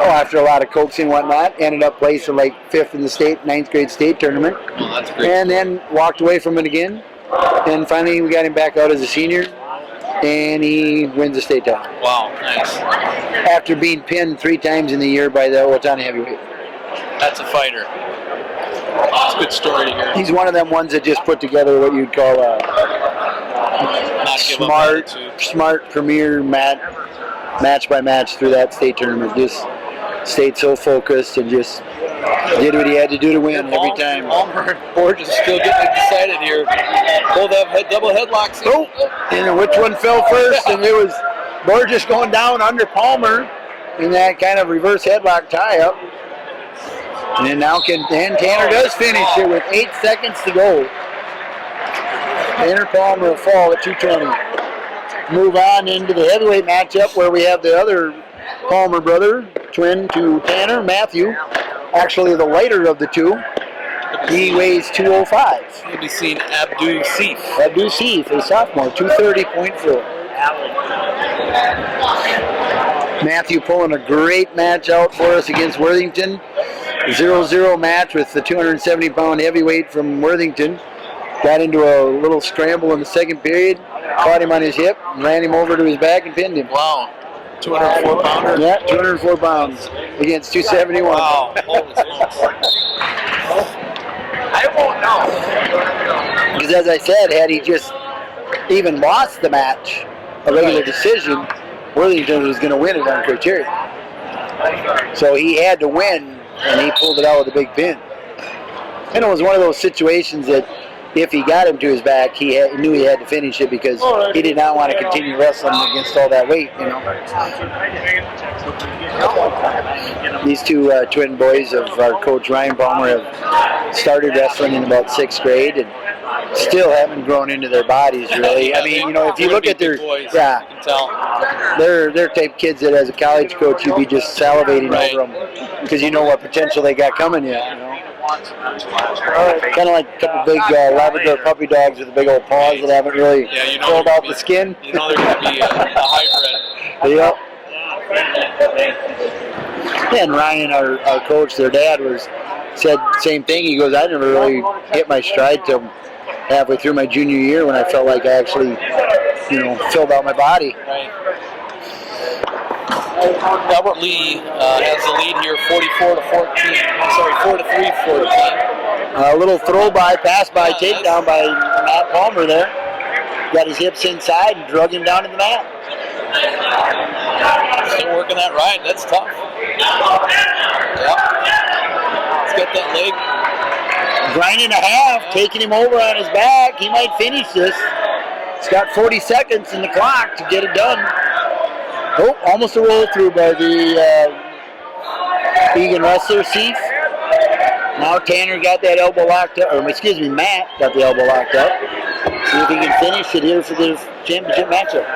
After a lot of coaxing and whatnot, ended up placing like 5th in the state, 9th grade state tournament. Oh, that's great. And then walked away from it again. And finally we got him back out as a senior. And he wins the state title. Wow, nice. After being pinned 3 times in the year by the Owatonna heavyweight. That's a fighter. It's a good story to hear. He's one of them ones that just put together what you'd call a smart premier match by match through that state tournament. Just stayed so focused and just did what he had to do to win every time. Palmer and Borges still getting excited here. Both have double headlocks. Oh, and which one fell first? And it was Borges going down under Palmer in that kind of reverse headlock tie-up. And now Tanner does finish it with 8 seconds to go. Tanner Palmer will fall at 220. Move on into the heavyweight matchup where we have the other Palmer brother, twin to Tanner, Matthew. Actually the lighter of the two. He weighs 205. You'll be seeing Abdul Seif. Abdul Seif, a sophomore, 230.4. Matthew pulling a great match out for us against Worthington. 0-0 match with the 270-pound heavyweight from Worthington. Got into a little scramble in the second period. Caught him on his hip, ran him over to his back and pinned him. Wow. 204 pounder? Yeah, 204 pounds against 271. Wow. Holy smokes. Because as I said, had he just even lost the match, a regular decision, Worthington was going to win it on criteria. So he had to win, and he pulled it out with a big pin. And it was one of those situations that if he got him to his back, he knew he had to finish it because he did not want to continue wrestling against all that weight, you know. These two twin boys of our coach Ryan Palmer have started wrestling in about 6th grade and still haven't grown into their bodies really. I mean, you know, if you look at their, they're type kids that as a college coach you'd be just salivating over them because you know what potential they got coming yet, you know. Kind of like a couple big Labrador puppy dogs with the big old paws that haven't really pulled out the skin. You know they're going to be a hybrid. Yep. And Ryan, our coach, their dad, said the same thing. He goes, I never really hit my stride till halfway through my junior year when I felt like I actually, you know, filled out my body. Right. Albert Lee has the lead here, 44-14. I'm sorry, 4-3, 14. A little throw by, pass by, takedown by Matt Palmer there. Got his hips inside and drug him down to the mat. Still working that right. That's tough. Yeah. He's got that leg. Grinding a half, taking him over on his back. He might finish this. He's got 40 seconds in the clock to get it done. Oh, almost a roll through by the Eagan wrestler, Seif. Now Tanner got that elbow locked up, or excuse me, Matt got the elbow locked up. See if he can finish it here for the championship matchup.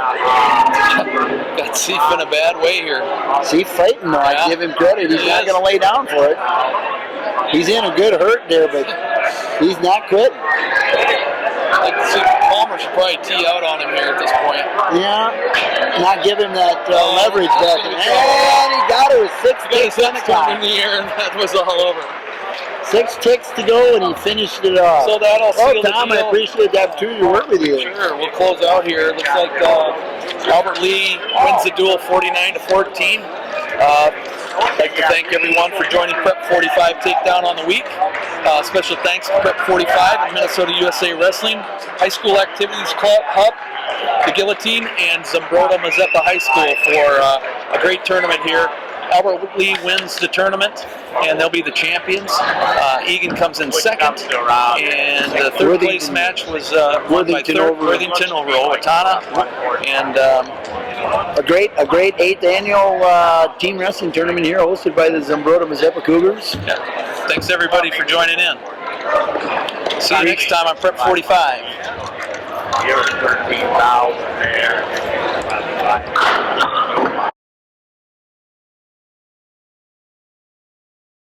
Got Seif in a bad way here. Seif fighting though, I give him credit. He's not going to lay down for it. He's in a good hurt there, but he's not quitting. I think Palmer should probably tee out on him here at this point. Yeah, not give him that leverage back. And he got it with 6 ticks on the clock. In the air, and that was all over. 6 ticks to go, and he finished it off. So that'll seal the Tom, deal. I appreciate the opportunity to work with you. Sure, we'll close out here. Looks like Albert Lee wins the duel 49-14. I'd like to thank everyone for joining Prep 45 Takedown on the week. Special thanks to Prep 45 and Minnesota USA Wrestling, High School Activities Club Hub, the Guillotine, and Zumbrota-Mazeppa High School for a great tournament here. Albert Lee wins the tournament, and they'll be the champions. Eagan comes in second, and the third place match was won by Worthington over Owatonna, and a great 8th annual team wrestling tournament here, hosted by the Zumbrota-Mazeppa Cougars. Yeah. Thanks everybody for joining in. See you next time on Prep 45. Here's 13,000 there.